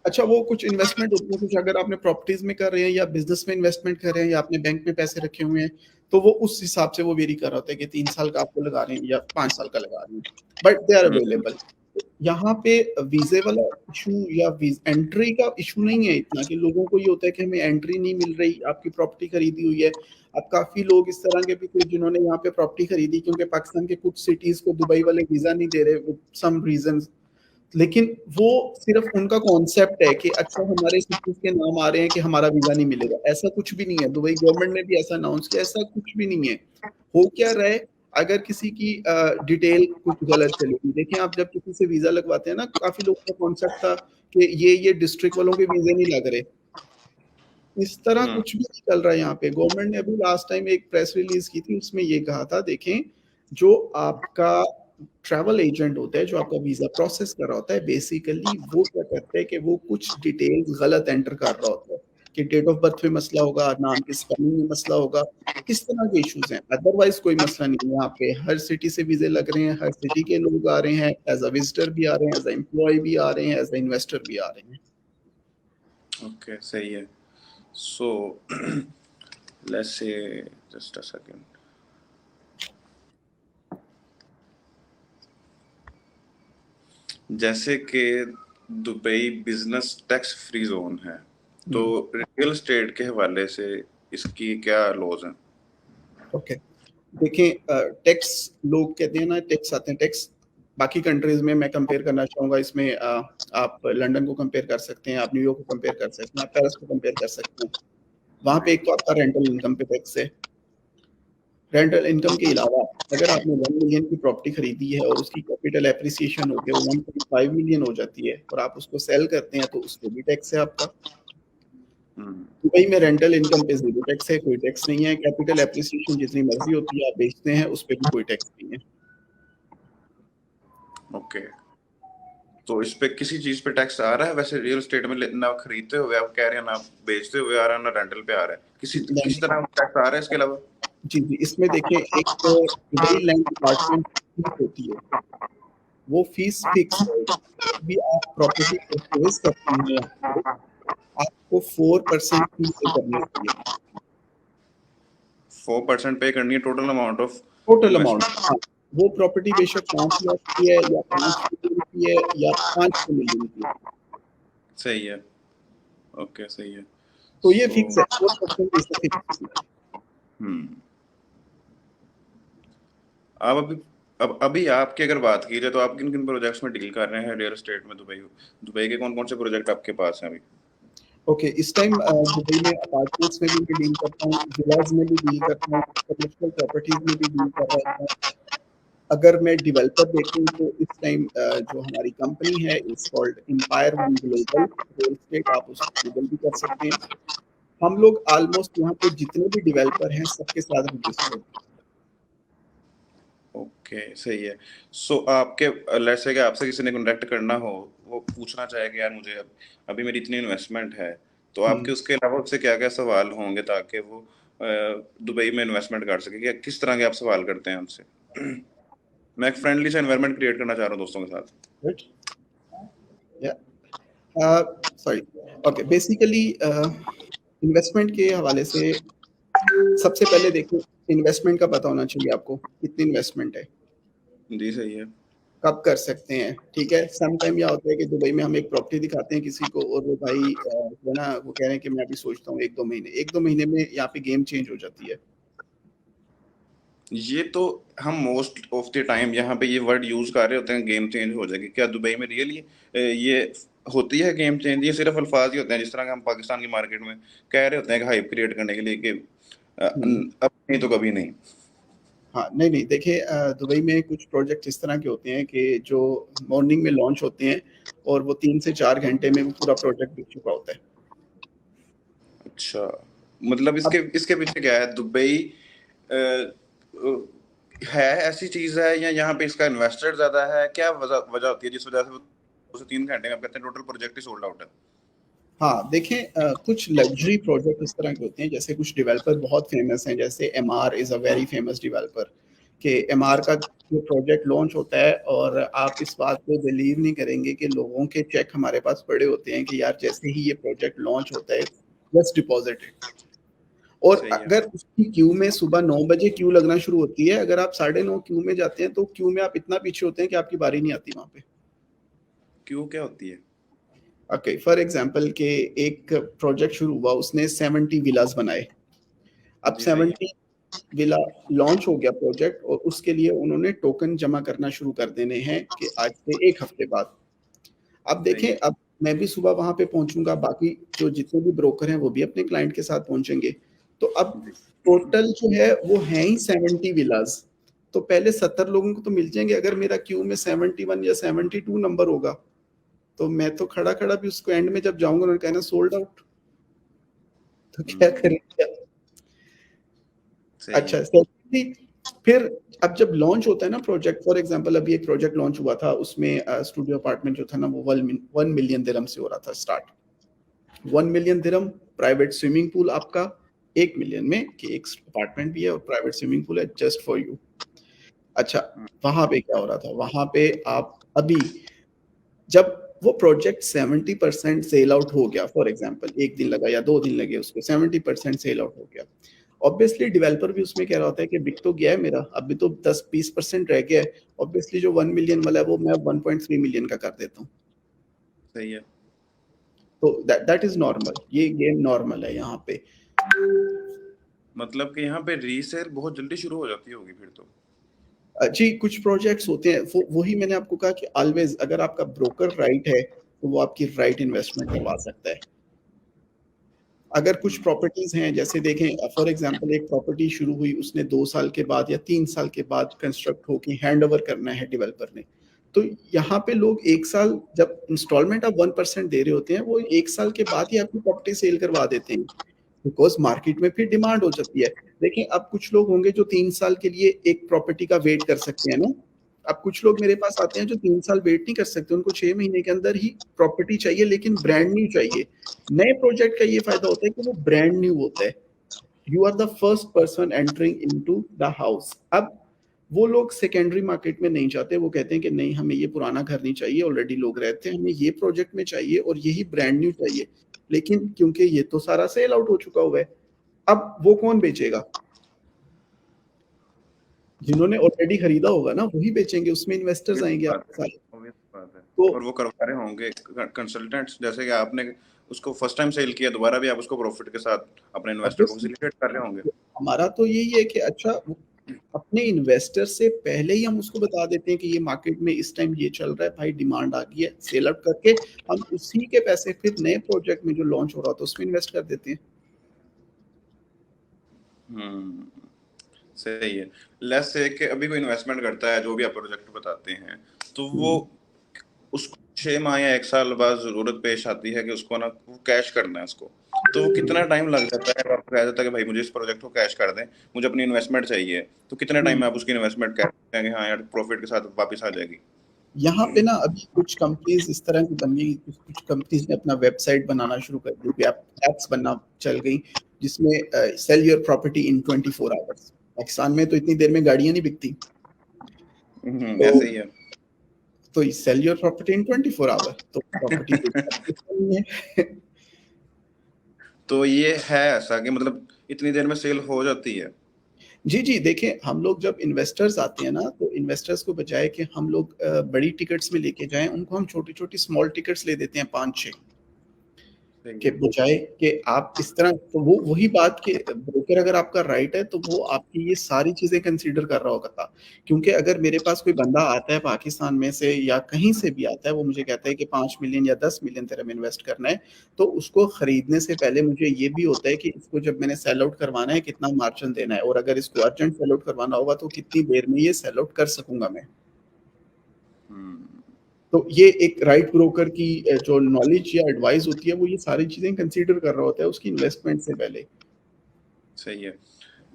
अच्छा, वो कुछ इन्वेस्टमेंट होती है, कुछ अगर आपने प्रॉपर्टीज़ में कर रहे हैं या बिज़नेस में इन्वेस्टमेंट कर रहे हैं या आपने बैंक में पैसे रखे हुए हैं, तो वो उस हिसाब से वो वेरी कर रहा होता है कि 3 साल का आपको लगा रहे हैं या 5 साल का लगा रहे हैं। बट दे आर हुँ, अवेलेबल। यहाँ पे वीज़े वाला इश्यू या वीज़ एंट्री का इश्यू नहीं है इतना कि लोगों को ये होता है कि हमें एंट्री नहीं मिल रही, आपकी प्रॉपर्टी खरीदी हुई है। अब काफ़ी लोग इस तरह के भी थे जिन्होंने यहाँ पे प्रॉपर्टी खरीदी क्योंकि पाकिस्तान के कुछ सिटीज़ को दुबई वाले वीज़ा नहीं दे रहे विद सम रीज़न्स। लेकिन वो सिर्फ उनका कॉन्सेप्ट है कि अच्छा हमारे सिटीज़ के नाम आ रहे हैं कि हमारा वीज़ा नहीं मिलेगा, ऐसा कुछ भी नहीं है। दुबई गवर्नमेंट ने भी ऐसा अनाउंस किया, ऐसा कुछ भी नहीं है। हो क्या रहा है, अगर किसी की डिटेल कुछ गलत चलेगी, देखिए आप जब किसी से वीज़ा लगवाते हैं ना, काफ़ी लोगों का कॉन्सेप्ट था कि ये डिस्ट्रिक्ट वालों के वीज़े नहीं लग रहे। इस तरह हुँ। कुछ भी नहीं चल रहा है यहाँ पे। गवर्नमेंट ने अभी लास्ट टाइम एक प्रेस रिलीज़ की थी, उसमें ये कहा था देखें, जो आपका ट्रैवल एजेंट होता है, जो आपका वीज़ा प्रोसेस कर रहा होता है, बेसिकली वो क्या करता है कि वो कुछ डिटेल्स गलत एंटर कर रहा होता है, कि डेट ऑफ बर्थ में मसला होगा, नाम की स्पेलिंग में मसला होगा, इस तरह के इश्यूज़ हैं। अदरवाइज़ कोई मसला नहीं है यहाँ पे, हर सिटी से वीज़े लग रहे हैं, हर सिटी के लोग आ रहे हैं, एज़ अ विज़िटर भी आ रहे हैं, एज़ अ एम्प्लॉयी भी आ रहे हैं, एज़ अ इन्वेस्टर भी आ रहे हैं। ओके, सही है। So let's say just a second. जैसे कि Dubai business tax free zone है, तो हुँ, रियल एस्टेट के हवाले से इसकी क्या लॉज हैं? ओके, देखें टैक्स, लोग कहते हैं ना टैक्स आते हैं टैक्स, बाकी कंट्रीज में मैं कंपेयर करना चाहूँगा इसमें आप लंदन को कंपेयर कर सकते हैं, आप न्यूयॉर्क को कंपेयर कर सकते हैं, आप पेरिस को कंपेयर कर सकते हैं। वहाँ पे एक तो आपका रेंटल इनकम पे टैक्स है। रेंटल इनकम के अलावा अगर आपने 1 मिलियन की प्रॉपर्टी खरीदी है और उसकी कैपिटल एप्रिसिएशन होके वो 1.5 मिलियन हो जाती है और आप उसको सेल करते हैं तो उस पे भी टैक्स है आपका। हम्म, दुबई में रेंटल इनकम पे ज़ीरो टैक्स है, कोई टैक्स नहीं है। कैपिटल एप्रिसिएशन जितनी मर्ज़ी होती है आप बेचते हैं, उस पे भी कोई टैक्स नहीं है। ओके। तो इस पे किसी चीज पे टैक्स आ रहा है वैसे रियल एस्टेट में? ना खरीदते हुए आप कह रहे हैं, ना बेचते हुए आ रहा है, ना रेंटल पे आ रहा है, किसी किसी नहीं, तरह टैक्स आ रहा है इसके अलावा? जी, जी, इसमें देखिए एक दुबई लैंड डिपार्टमेंट फीस होती है, वो फीस फिक्स है। जब भी आप प्रॉपर्टी परचेज़ करते हैं यहाँ पे, आपको 4% फी पे करनी होती है। 4% पे करनी है total amount of total amount, investment? हाँ, वो प्रॉपर्टी बेशक 5 लाख की है या 5 मिलियन की है या 500 मिलियन की है, सही है। ओके, सही है। तो ये सो फिक्स है, 4% इज़ द फिक्स फी। हम्म आप अभी अब अभी आपकी अगर बात की जाए तो आप किन किन प्रोजेक्ट्स में डील कर रहे हैं रियल एस्टेट में? दुबई दुबई के कौन कौन से प्रोजेक्ट आपके पास हैं अभी? ओके, इस टाइम दुबई में अपार्टमेंट्स में भी मैं डील करता हूँ, विलाज़ में भी डील करता हूँ, कमर्शियल प्रॉपर्टीज़ में भी डील कर रहा था। अगर मैं डेवलपर देखूँ तो इस टाइम जो हमारी कंपनी है it's called Empire One Global Real Estate, आप उसको गूगल भी कर सकते हैं। हम लोग ऑलमोस्ट यहाँ पे जितने भी डेवलपर हैं सबके साथ रजिस्टर्ड हैं। ओके, सही है। सो आपके लेट्स से कि आपसे किसी ने कॉन्टेक्ट करना हो, वो पूछना चाहे कि यार मुझे अभी मेरी इतनी इन्वेस्टमेंट है, तो आपके हुँ। उसके अलावा उससे क्या क्या सवाल होंगे ताकि वो दुबई में इन्वेस्टमेंट कर सके? क्या किस तरह के आप सवाल करते हैं उनसे? मैं एक फ्रेंडली सा एनवायरनमेंट क्रिएट करना चाह रहा हूँ दोस्तों के साथ। राइट? या सॉरी, ओके, बेसिकली इन्वेस्टमेंट के हवाले से सबसे पहले देखो, इन्वेस्टमेंट का पता होना चाहिए आपको, कितनी इन्वेस्टमेंट है, जी, सही है। कब कर सकते हैं, ठीक है? सम टाइम क्या होता है कि दुबई में हम एक प्रॉपर्टी दिखाते हैं किसी को और वो भाई जो है ना वो कह रहे हैं कि मैं अभी सोचता हूँ 1-2 महीने, 1-2 महीने में यहाँ पे गेम चेंज हो जाती है। ये तो हम मोस्ट ऑफ द टाइम यहाँ पे ये वर्ड यूज कर रहे होते हैं, गेम चेंज हो जाएगी। क्या दुबई में रियली ये होती है गेम चेंज? ये सिर्फ अल्फाज ही होते हैं, जिस तरह के हम पाकिस्तान की मार्केट में कह रहे होते हैं कि हाइप क्रिएट करने के लिए कि हुँ। अब नहीं तो कभी नहीं। हाँ, नहीं, नहीं, देखिए दुबई में कुछ प्रोजेक्ट इस तरह के होते हैं कि जो मॉर्निंग में लॉन्च होते हैं और वो 3 से 4 घंटे में वो पूरा प्रोजेक्ट बिक चुका होता है। अच्छा, मतलब इसके अब इसके पीछे क्या है? दुबई अ, अ, है ऐसी चीज है, या यहाँ पे इसका इन्वेस्टर ज्यादा है? क्या वजह वजह होती है जिस वजह से वो 2 से 3 घंटे में आप कहते हैं टोटल प्रोजेक्ट ही सोल्ड आउट है? हाँ, देखें कुछ लग्ज़री प्रोजेक्ट इस तरह के होते हैं, जैसे कुछ डेवलपर बहुत फ़ेमस हैं, जैसे MR is a very famous developer, कि एमआर का जो प्रोजेक्ट लॉन्च होता है और आप इस बात पे बिलीव नहीं करेंगे कि लोगों के चेक हमारे पास पड़े होते हैं कि यार जैसे ही ये प्रोजेक्ट लॉन्च होता है, जस्ट डिपॉज़िट इट। और सही है। अगर उसकी क्यू में सुबह 9 बजे क्यू लगना शुरू होती है, अगर आप साढ़े 9 क्यू में जाते हैं, तो क्यू में आप इतना पीछे होते हैं कि आपकी बारी नहीं आती वहाँ पे। क्यों, क्या होती है? ओके, फॉर एग्ज़ाम्पल कि एक प्रोजेक्ट शुरू हुआ, उसने 70 विलाज़ बनाए। अब जी, सही है। 70 विला लॉन्च हो गया प्रोजेक्ट और उसके लिए उन्होंने टोकन जमा करना शुरू कर देने हैं कि आज से 1 हफ्ते बाद। अब सही देखें, है। अब मैं भी सुबह वहाँ पे पहुँचूँगा, बाकी जो जितने भी ब्रोकर हैं, वो भी अपने क्लाइंट के साथ पहुँचेंगे। तो अब जी। टोटल जो है वो हैं ही 70 विलाज़, तो पहले 70 लोगों को तो मिल जाएँगे। अगर मेरा क्यू में 71 या 72 नंबर होगा, तो मैं तो खड़ा-खड़ा भी उसको एंड में जब जाऊँगा उन्होंने कहना सोल्ड आउट, तो क्या हम्म, करें? सही अच्छा, है। सेकंडली फिर अब जब लॉन्च होता है ना प्रोजेक्ट, फॉर एग्जांपल अभी एक प्रोजेक्ट लॉन्च हुआ था, उसमें स्टूडियो अपार्टमेंट जो था ना वो 1 मिलियन दिरहम से हो रहा था स्टार्ट। 1 मिलियन दिरहम, प्राइवेट स्विमिंग पूल आपका 1 मिलियन में, कि एक अपार्टमेंट भी है और प्राइवेट स्विमिंग पूल है जस्ट फॉर यू। अच्छा, हम्म, वहाँ पे क्या हो रहा था? वहाँ पे आप अभी जब वो प्रोजेक्ट 70% सेल आउट हो गया, फॉर एग्जांपल 1 दिन लगा या 2 दिन लगे उसको, 70% सेल आउट हो गया। ऑब्वियसली डेवलपर भी उसमें कह रहा होता है कि बिक तो गया है मेरा, अभी तो 10-20% रह गया है। ऑब्वियसली जो 1 मिलियन वाला है वो मैं 1.3 मिलियन का कर देता हूँ। सही है। तो दैट दैट इज़ नॉर्मल, ये गेम नॉर्मल है यहाँ पे। मतलब कि यहाँ पे रीसेल बहुत जल्दी शुरू हो जाती होगी फिर तो। जी, कुछ प्रोजेक्ट्स होते हैं, वो वही मैंने आपको कहा कि ऑलवेज़ अगर आपका ब्रोकर राइट है, तो वो आपकी राइट इन्वेस्टमेंट करवा सकता है। अगर कुछ हम्म। प्रॉपर्टीज़ हैं, जैसे देखें फॉर एग्ज़ाम्पल एक प्रॉपर्टी शुरू हुई, उसने 2 साल के बाद या 3 साल के बाद कंस्ट्रक्ट होके हैंडओवर करना है डेवलपर ने। तो यहाँ पे लोग 1 साल जब इंस्टॉलमेंट आप 1% दे रहे होते हैं, वो 1 साल के बाद ही आपकी प्रॉपर्टी सेल करवा देते हैं। बिकॉज़ मार्केट में फिर डिमांड हो जाती है। देखिए, अब कुछ लोग होंगे जो 3 साल के लिए एक प्रॉपर्टी का वेट कर सकते हैं ना। अब कुछ लोग मेरे पास आते हैं जो 3 साल वेट नहीं कर सकते, उनको 6 महीने के अंदर ही प्रॉपर्टी चाहिए, लेकिन ब्रांड न्यू चाहिए। नए प्रोजेक्ट का ये फ़ायदा होता है कि वो ब्रांड न्यू होता है। You are the first person entering into the house. अब वो लोग सेकेंडरी मार्केट में नहीं जाते, वो कहते हैं कि नहीं, हमें ये पुराना घर नहीं चाहिए, ऑलरेडी लोग रहते हैं, हमें ये प्रोजेक्ट में चाहिए और यही ब्रांड न्यू चाहिए। लेकिन क्योंकि ये तो सारा सेल आउट हो चुका हुआ है, अब वो कौन बेचेगा? जिन्होंने ऑलरेडी खरीदा होगा ना, वही बेचेंगे, उसमें इन्वेस्टर्स ऑब्वियस आएंगे बात आपके है, साथ। ऑब्वियस बात है। तो और वो करवा रहे होंगे कंसल्टेंट्स, जैसे कि आपने उसको फर्स्ट टाइम सेल किया, दोबारा भी आप उसको प्रॉफिट के साथ अपने इन्वेस्टर को ऑब्वियसली फैसिलिटेट कर रहे होंगे। हमारा तो यही है कि अच्छा, अपने इन्वेस्टर से पहले ही हम उसको बता देते हैं कि ये मार्केट में इस टाइम ये चल रहा है भाई, डिमांड आ गई है, सेल आउट करके हम उसी के पैसे फिर नए प्रोजेक्ट में जो लॉन्च हो रहा था उसमें इन्वेस्ट कर देते हैं। हम्म, सही है। लेट्स से कि अभी कोई इन्वेस्टमेंट करता है, जो भी आप प्रोजेक्ट बताते हैं, तो वो हम्म। उसको 6 माह या 1 साल बाद जरूरत पेश आती है कि उसको ना वो कैश करना है उसको, तो वो कितना टाइम लग जाता है? आपको कहा जाता है कि भाई मुझे इस प्रोजेक्ट को कैश कर दें, मुझे अपनी इन्वेस्टमेंट चाहिए, तो कितने टाइम हम्म। में आप उसकी इन्वेस्टमेंट कैश करेंगे, हाँ यार प्रॉफिट के साथ वापस आ जाएगी? यहाँ पे ना अभी कुछ कंपनीज इस तरह की बन गई, कुछ कंपनीज ने अपना वेबसाइट बनाना शुरू कर दी, एप्स बनना चल गई, जिसमें cell your property in 24 hours. Pakistan में तो इतनी देर में गाड़ियां नहीं बिकती। तो ऐसे ही है। तो sell your property in 24 hour, तो प्रॉपर्टी नहीं है। तो ये है ऐसा कि मतलब इतनी देर में सेल हो जाती है? जी, जी, देखिए, हम लोग जब इन्वेस्टर्स आते हैं ना, तो इन्वेस्टर्स को बजाय कि हम लोग बड़ी टिकट्स में लेके जाएँ, उनको हम छोटी-छोटी स्मॉल टिकट्स ले देते हैं 5-6 सही के है। बजाय कि आप इस तरह, तो वो वही बात कि ब्रोकर अगर आपका राइट है, तो वो आपकी ये सारी चीज़ें कंसीडर कर रहा होगा था। क्योंकि अगर मेरे पास कोई बंदा आता है पाकिस्तान में से या कहीं से भी आता है, वो मुझे कहता है कि 5 मिलियन या 10 मिलियन तेरा में इन्वेस्ट करना है, तो उसको खरीदने से पहले मुझे ये भी होता है कि इसको जब मैंने सेल आउट करवाना है, कितना मार्जिन देना है और अगर इसको अर्जेंट सेल आउट करवाना होगा, तो कितनी देर में ये सेल आउट कर सकूँगा मैं। हम्म, तो ये एक राइट ब्रोकर की जो नॉलेज या एडवाइस होती है, वो ये सारी चीज़ें कंसीडर कर रहा होता है उसकी इन्वेस्टमेंट से पहले। सही है।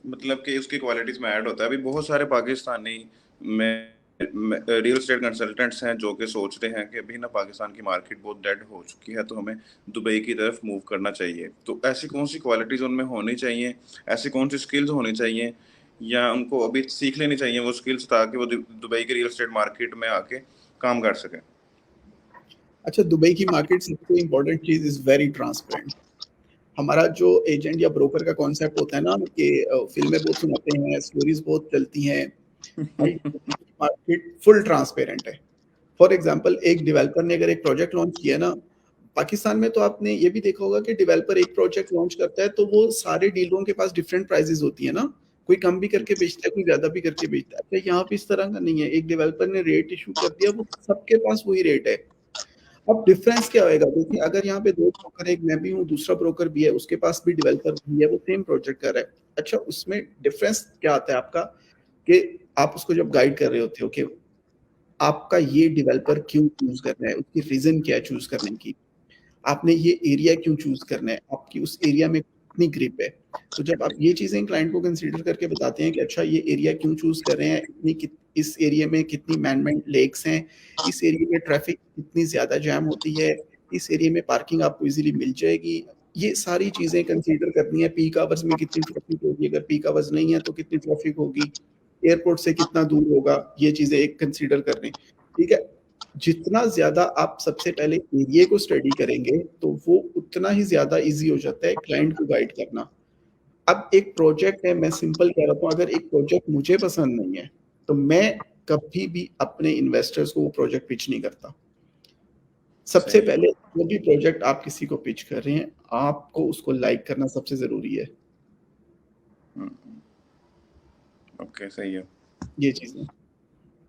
मतलब कि उसकी क्वालिटीज में ऐड होता है। अभी बहुत सारे पाकिस्तानी में रियल एस्टेट कंसल्टेंट्स हैं जो कि सोचते हैं कि अभी ना पाकिस्तान की मार्केट बहुत डेड हो चुकी है, तो हमें दुबई की तरफ मूव करना चाहिए। तो ऐसी कौन सी क्वालिटीज उनमें होनी चाहिए, ऐसी कौन सी स्किल्स होनी चाहिए, या उनको अभी सीख लेनी चाहिए वो स्किल्स, ताकि वो दुबई की रियल एस्टेट मार्केट में आके काम कर सकें? अच्छा, दुबई की मार्केट सबसे important cheese is very transparent. हमारा जो एजेंट या ब्रोकर का कॉन्सेप्ट होता है ना कि फ़िल्में बहुत सुनाते हैं, स्टोरीज़ बहुत चलती हैं, भाई दुबई की मार्केट फुल ट्रांसपेरेंट है। फॉर एग्ज़ाम्पल एक डेवलपर ने अगर एक प्रोजेक्ट लॉन्च किया ना, पाकिस्तान में तो आपने ये भी देखा होगा कि डेवलपर एक प्रोजेक्ट लॉन्च करता है, तो वो सारे डीलरों के पास डिफरेंट प्राइसेज़ होती है ना, कोई कम भी करके बेचता है, कोई ज़्यादा भी करके बेचता है। अच्छा, यहाँ पे इस तरह का नहीं है, एक डेवलपर ने रेट इश्यू कर दिया, वो सबके पास वही रेट है। अब डिफरेंस क्या होएगा? देखिए, अगर यहाँ पे 2 ब्रोकर हैं, एक मैं भी हूँ, दूसरा ब्रोकर भी है, उसके पास भी डेवलपर भी है, वो सेम प्रोजेक्ट कर रहा है। अच्छा, उसमें डिफरेंस क्या आता है आपका कि आप उसको जब गाइड कर रहे होते हो कि आपका ये डेवलपर क्यों चूज़ करना है, उसकी रीज़न क्या है चूज़ करने की? आपने ये एरिया क्यों चूज़ करना है? आपकी उस एरिया में कितनी ग्रिप है? तो जब आप ये चीज़ें क्लाइंट को कंसीडर करके बताते हैं कि अच्छा, ये एरिया क्यों चूज़ कर रहे हैं, इतनी कित इस एरिया में कितनी मैन-मेड लेक्स हैं, इस एरिया में ट्रैफ़िक कितनी ज़्यादा जैम होती है, इस एरिया में पार्किंग आपको ईज़िली मिल जाएगी। ये सारी चीज़ें कंसीडर करनी है, पीक आवर्स में कितनी ट्रैफ़िक होगी, अगर पीक आवर्स नहीं है तो कितनी ट्रैफ़िक होगी, एयरपोर्ट से कितना दूर होगा, ये चीज़ें एक कंसीडर करनी। ठीक है? जितना ज़्यादा आप सबसे पहले एरिया को स्टडी करेंगे, तो वो उतना ही ज़्यादा ईज़ी हो जाता है क्लाइंट को गाइड करना। अब एक प्रोजेक्ट है, मैं सिंपल कह रहा हूँ, अगर एक प्रोजेक्ट मुझे पसंद नहीं है, तो मैं कभी भी अपने इन्वेस्टर्स को वो प्रोजेक्ट पिच नहीं करता। सबसे सही है। पहले जो भी प्रोजेक्ट आप किसी को पिच कर रहे हैं, आपको उसको लाइक करना सबसे ज़रूरी है। ओके, सही है। ये चीज़ें।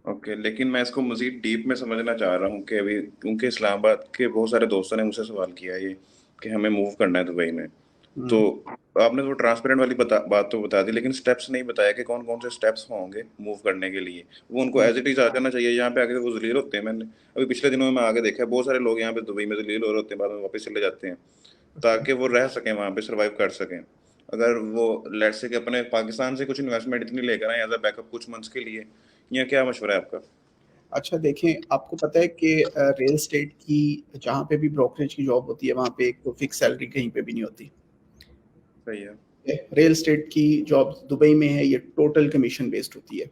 ओके, लेकिन मैं इसको मज़ीद डीप में समझना चाह रहा हूँ कि अभी, क्योंकि इस्लामाबाद के बहुत सारे दोस्तों ने मुझसे सवाल किया ये कि हमें मूव करना है दुबई में। तो हुँ। आपने तो ट्रांसपेरेंट वाली बात तो बता दी, लेकिन स्टेप्स नहीं बताया कि कौन कौन से स्टेप्स होंगे मूव करने के लिए। वो उनको हुँ। एज इट इज़ आ जाना चाहिए, यहाँ पे आके वो जलील होते हैं। मैंने अभी पिछले दिनों में आगे देखा है, बहुत सारे लोग यहाँ पे दुबई में जलील हो रहे होते हैं, बाद में वापस चले जाते हैं अच्छा। ताकि वो रह सकें वहाँ पे, सर्वाइव कर सकें। अगर वो लेट्स से कि अपने पाकिस्तान से कुछ इन्वेस्टमेंट इतनी लेकर आए एज अ बैकअप कुछ मंथ्स के लिए, या क्या मशवरा है आपका? अच्छा देखें, आपको पता है कि रियल एस्टेट की जहाँ पे भी ब्रोकरेज की जॉब होती है, वहाँ पे एक तो फिक्स सैलरी कहीं पे भी नहीं होती। सही है। रियल एस्टेट की जॉब दुबई में है, ये टोटल कमीशन बेस्ड होती है।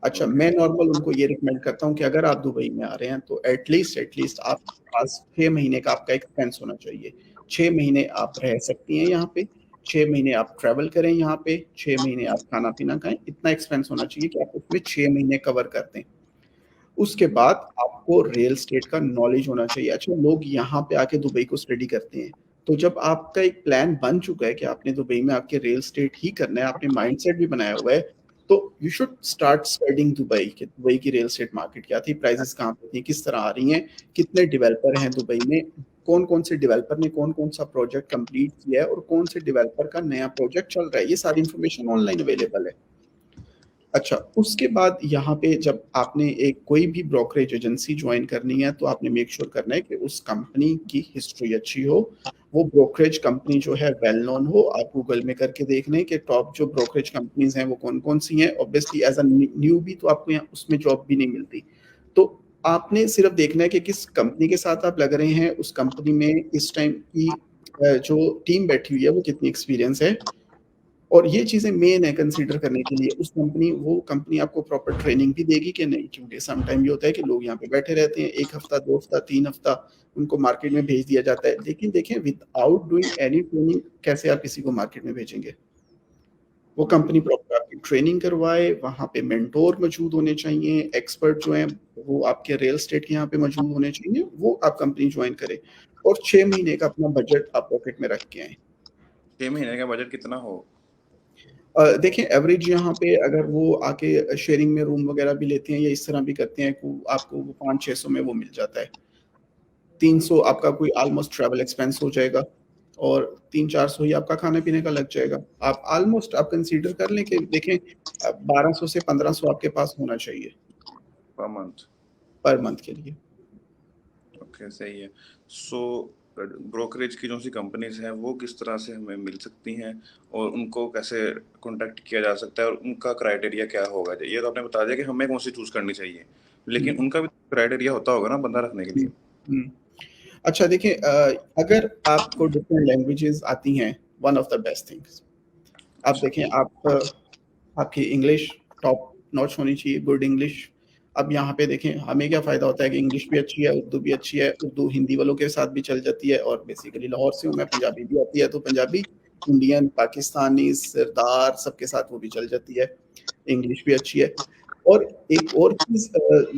अच्छा, ओके। मैं नॉर्मल उनको ये रिकमेंड करता हूँ कि अगर आप दुबई में आ रहे हैं तो एटलीस्ट आपके पास 6 महीने का आपका एक्सपेंस होना चाहिए। 6 महीने आप रह सकती हैं यहाँ पे, 6 महीने आप ट्रैवल करें यहाँ पे, 6 महीने आप खाना-पीना खाएँ, इतना एक्सपेंस होना चाहिए कि आप उसमें 6 महीने कवर कर दें। उसके बाद आपको रियल एस्टेट का नॉलेज होना चाहिए। अच्छा, लोग यहाँ पे आके दुबई को स्टडी करते हैं, तो जब आपका एक प्लान बन चुका है कि आपने दुबई में आके रियल एस्टेट ही करना है, आपने माइंडसेट भी बनाया हुआ है, तो you should start studying Dubai कि दुबई की रियल एस्टेट मार्केट क्या थी, प्राइसेज़ कहाँ पे थी, किस तरह आ रही हैं, कितने डेवलपर हैं दुबई में, कौन-कौन से डेवलपर ने कौन-कौन सा प्रोजेक्ट कंप्लीट किया है और कौन से डेवलपर का नया प्रोजेक्ट चल रहा है। ये सारी इन्फॉर्मेशन ऑनलाइन अवेलेबल है। अच्छा, उसके बाद यहाँ पे जब आपने एक कोई भी ब्रोकरेज एजेंसी जॉइन करनी है, तो आपने मेक श्योर करना है कि उस कंपनी की हिस्ट्री अच्छी हो, वो ब्रोकरेज कंपनी जो है वेल नोन हो। आप गूगल में करके देख लें कि टॉप जो ब्रोकरेज कंपनीज़ हैं, वो कौन-कौन सी हैं। ऑब्वियसली एज़ अ न्यूबी तो आपको यहाँ उसमें जॉब भी नहीं मिलती। तो आपने सिर्फ़ देखना है कि किस कंपनी के साथ आप लग रहे हैं, उस कंपनी में इस टाइम की जो टीम बैठी हुई है, वो कितनी एक्सपीरियंस है। और ये चीज़ें मेन है कंसीडर करने के लिए, वो कंपनी आपको प्रॉपर ट्रेनिंग भी देगी कि नहीं, क्योंकि सम टाइम ये होता है कि लोग यहाँ पे बैठे रहते हैं 1 हफ्ता, 2 हफ्ता, 3 हफ्ता, उनको मार्केट में भेज दिया जाता है। लेकिन देखें, विदाउट डूइंग एनी ट्रेनिंग कैसे आप किसी को मार्केट में भेजेंगे? वो कंपनी प्रॉपर आपकी ट्रेनिंग करवाए, वहाँ पे मेंटर मौजूद होने चाहिए, एक्सपर्ट जो हैं वो आपके रियल एस्टेट के यहाँ पे मौजूद होने चाहिए, वो आप कंपनी जॉइन करें और 6 महीने का अपना बजट आप पॉकेट में रख के आएँ। 6 महीने का बजट कितना हो? देखें, एवरेज यहाँ पे अगर वो आके शेयरिंग में रूम वगैरह भी लेते हैं या इस तरह भी करते हैं, को आपको वो 500-600 में वो मिल जाता है। 300 आपका कोई ऑलमोस्ट ट्रैवल एक्सपेंस हो जाएगा और 300-400 ही आपका खाने-पीने का लग जाएगा। आप ऑलमोस्ट आप कंसीडर कर लें कि देखें, 1200 से 1500 आपके पास होना चाहिए पर मंथ? पर मंथ के लिए। ओके, सही है। सो ब्रोकरेज की जो सी कंपनीज हैं वो किस तरह से हमें मिल सकती हैं, और उनको कैसे कांटेक्ट किया जा सकता है, और उनका क्राइटेरिया क्या होगा? ये तो आपने बता दिया कि हमें कौन सी चूज करनी चाहिए, हुँ, लेकिन उनका भी क्राइटेरिया होता होगा ना बंदा रखने के हुँ, लिए। हुँ। अच्छा देखिए, अगर आपको डिफरेंट लैंग्वेजेज़ आती हैं, one of the best things. आप अच्छा। देखें, आपकी इंग्लिश टॉप नॉच होनी चाहिए, गुड इंग्लिश। अब यहाँ पे देखें, हमें क्या फ़ायदा होता है कि इंग्लिश भी अच्छी है, उर्दू भी अच्छी है, उर्दू हिंदी वालों के साथ भी चल जाती है और बेसिकली लाहौर से हूँ मैं, पंजाबी भी आती है, तो पंजाबी, इंडियन, पाकिस्तानी, सरदार सबके साथ वो भी चल जाती है, इंग्लिश भी अच्छी है। और एक और चीज़,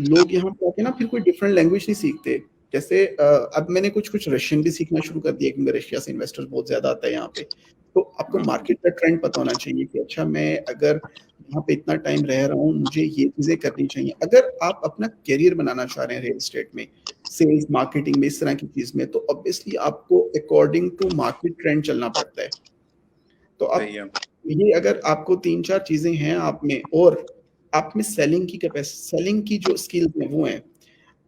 लोग यहाँ पे आके ना फिर कोई डिफरेंट लैंग्वेज नहीं सीखते। जैसे अब मैंने कुछ-कुछ रशियन भी सीखना शुरू कर दिया क्योंकि रशिया से इन्वेस्टर्स बहुत ज़्यादा आता है यहाँ पे। तो आपको मार्केट का ट्रेंड पता होना चाहिए कि अच्छा, मैं अगर यहाँ पे इतना टाइम रह रहा हूँ, मुझे ये चीज़ें करनी चाहिए। अगर आप अपना करियर बनाना चाह रहे हैं रियल एस्टेट में, सेल्स, मार्केटिंग में, इस तरह की चीज़ में, तो ऑब्वियसली आपको अकॉर्डिंग टू मार्केट ट्रेंड चलना पड़ता है। तो सही आप है। ये अगर आपको 3-4 चीज़ें हैं आप में और आप में सेलिंग की जो स्किल्स हैं वो हैं।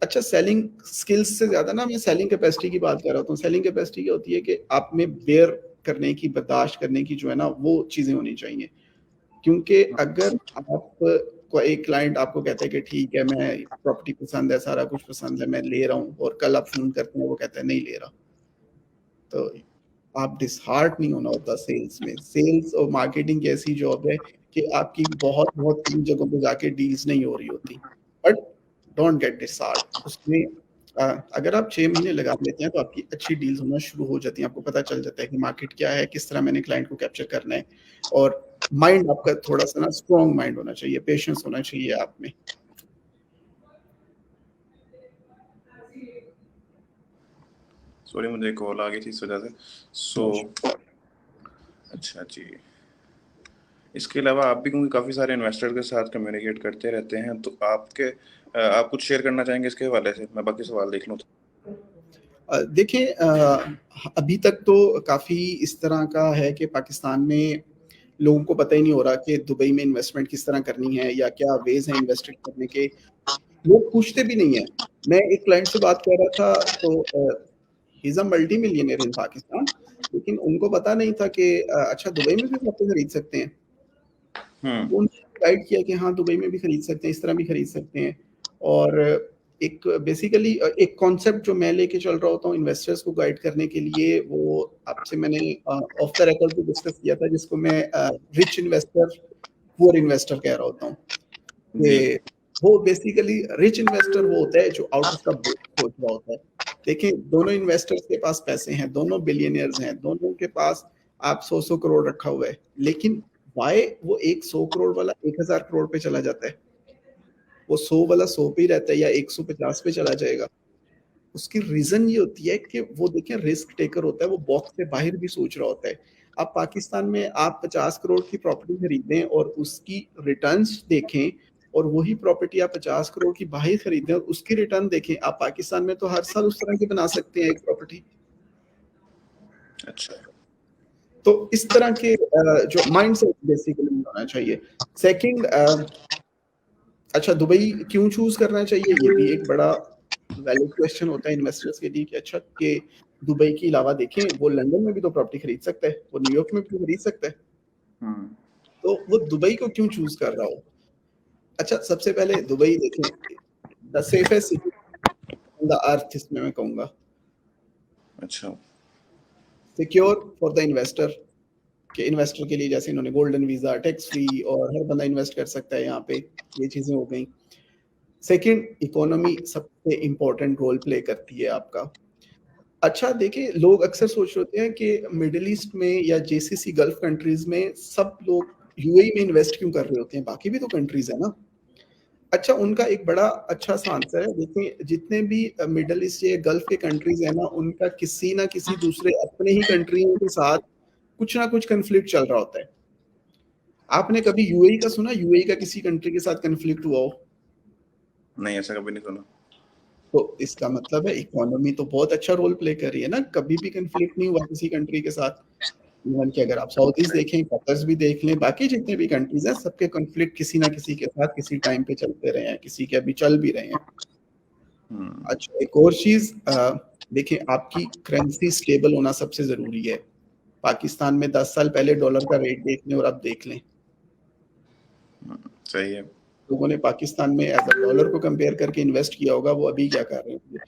अच्छा, सेलिंग स्किल्स से ज़्यादा ना मैं सेलिंग कैपेसिटी की बात कर रहा हूँ। सेलिंग कैपेसिटी क्या होती है कि आप में बेयर करने की, बर्दाश्त करने की जो है ना, वो चीज़ें होनी चाहिए। क्योंकि अगर आप को एक क्लाइंट आपको कहता है कि ठीक है, मैं प्रॉपर्टी पसंद है, सारा कुछ पसंद है, मैं ले रहा हूँ, और कल आप फ़ोन करते हैं, वो कहता है नहीं ले रहा। तो आप डिसहार्ट नहीं होना होता सेल्स में। सेल्स और मार्केटिंग की ऐसी जॉब है कि आपकी बहुत-बहुत कम जगहों पे जाके डील्स नहीं हो रही होती। बट डोंट गेट डिसहार्ट उसमें। अगर आप 6 महीने लगा लेते हैं तो आपकी अच्छी डील्स होना शुरू हो जाती हैं। आपको पता चल जाता है कि मार्केट क्या है, किस तरह मैंने क्लाइंट को कैप्चर करना है, और माइंड आपका थोड़ा-सा ना स्ट्रॉन्ग माइंड होना चाहिए, पेशेंस होना चाहिए आप में। सॉरी, मुझे कॉल आ गई थी इस वजह से। So no issue. अच्छा जी। इसके अलावा आप भी क्योंकि काफ़ी सारे इन्वेस्टर के साथ कम्युनिकेट करते रहते हैं, तो आप कुछ शेयर करना चाहेंगे इसके हवाले से? मैं बाकी सवाल देख लूँ तो। देखिए, अभी तक तो काफ़ी इस तरह का है कि पाकिस्तान में लोगों को पता ही नहीं हो रहा कि दुबई में इन्वेस्टमेंट किस तरह करनी है या क्या वेज हैं इन्वेस्टमेंट करने के। लोग पूछते भी नहीं है। मैं एक क्लाइंट से बात कर रहा था, तो he is a multi millionaire in Pakistan, लेकिन उनको पता नहीं था कि अच्छा दुबई में भी प्रॉपर्टी खरीद सकते हैं। हुँ, तो उन्होंने गाइड किया कि हाँ, दुबई में भी खरीद सकते हैं, इस तरह भी खरीद सकते हैं। और एक बेसिकली एक कॉन्सेप्ट जो मैं लेके चल रहा होता हूँ इन्वेस्टर्स को गाइड करने के लिए, वो आपसे मैंने ऑफ द रिकॉर्ड भी डिस्कस किया था, जिसको मैं रिच इन्वेस्टर, पुअर इन्वेस्टर कह रहा होता हूँ। जी। कि वो बेसिकली रिच इन्वेस्टर वो होता है जो आउट ऑफ द बॉक्स सोच रहा होता है। देखिए, दोनों इन्वेस्टर्स के पास पैसे हैं, दोनों बिलियनियर्स हैं, दोनों के पास आप 100-100 करोड़ रखा हुआ है, लेकिन व्हाई वो एक 100 करोड़ वाला 1000 करोड़ पे चला जाता है? वो 100 वाला 100 पे ही रहता है या 150 पे चला जाएगा? उसकी रीज़न ये होती है कि वो देखिए रिस्क टेकर होता है, वो बॉक्स से बाहर भी सोच रहा होता है। अब पाकिस्तान में आप 50 करोड़ की प्रॉपर्टी खरीदें और उसकी रिटर्न्स देखें, और वही प्रॉपर्टी आप 50 करोड़ की बाहर खरीदें और उसकी रिटर्न देखें, आप पाकिस्तान में तो हर साल उस तरह की बना सकते हैं एक प्रॉपर्टी। अच्छा। तो इस तरह के जो माइंडसेट बेसिकली होना चाहिए। सेकंड, अच्छा दुबई क्यों चूज़ करना चाहिए? ये भी एक बड़ा वैलिड क्वेश्चन होता है इन्वेस्टर्स के लिए कि अच्छा कि दुबई के अलावा देखें वो लंदन में भी तो प्रॉपर्टी खरीद सकता है, वो न्यूयॉर्क में भी तो खरीद सकता है, हुँ, तो वो दुबई को क्यों चूज़ कर रहा हो? अच्छा, सबसे पहले दुबई देखें, the safest city on the earth इसमें मैं कहूँगा। अच्छा। सिक्योर फॉर द इन्वेस्टर, कि इन्वेस्टर के लिए जैसे इन्होंने गोल्डन वीज़ा, टैक्स फ्री और हर बंदा इन्वेस्ट कर सकता है यहाँ पे, ये चीज़ें हो गई। सेकंड, इकोनॉमी सबसे इम्पोर्टेंट रोल प्ले करती है आपका। अच्छा देखिए, लोग अक्सर सोच रहे होते हैं कि मिडल ईस्ट में या जीसीसी गल्फ कंट्रीज़ में सब लोग यूएई में इन्वेस्ट क्यों कर रहे होते हैं? बाकी भी तो कंट्रीज़ है ना। अच्छा, उनका एक बड़ा अच्छा-सा आंसर है। देखिए, जितने भी मिडल ईस्ट या गल्फ के कंट्रीज़ हैं ना, उनका किसी ना किसी दूसरे अपने ही कंट्रियों के साथ कुछ ना कुछ कॉन्फ्लिक्ट चल रहा होता है। आपने कभी यूएई का सुना? यूएई का किसी कंट्री के साथ कॉन्फ्लिक्ट हुआ हो? नहीं, ऐसा कभी नहीं सुना। तो इसका मतलब है इकोनॉमी तो बहुत अच्छा रोल प्ले कर रही है ना, कभी भी कॉन्फ्लिक्ट नहीं हुआ किसी कंट्री के साथ। इवन कि अगर आप सऊदीज़ राइट। देखें, कतर्स भी देख लें, बाकी जितने भी कंट्रीज़ हैं, सबके कॉन्फ्लिक्ट किसी ना किसी के साथ किसी टाइम पे चलते रहे हैं, किसी के अभी चल भी रहे हैं। हुँ, अच्छा, एक और चीज़, देखिए आपकी करेंसी स्टेबल होना सबसे ज़रूरी है। पाकिस्तान में 10 साल पहले डॉलर का रेट देख लें और अब देख लें। सही है। लोगों ने पाकिस्तान में एज़ अ डॉलर को कंपेयर करके इन्वेस्ट किया होगा, वो अभी क्या कर रहे होंगे।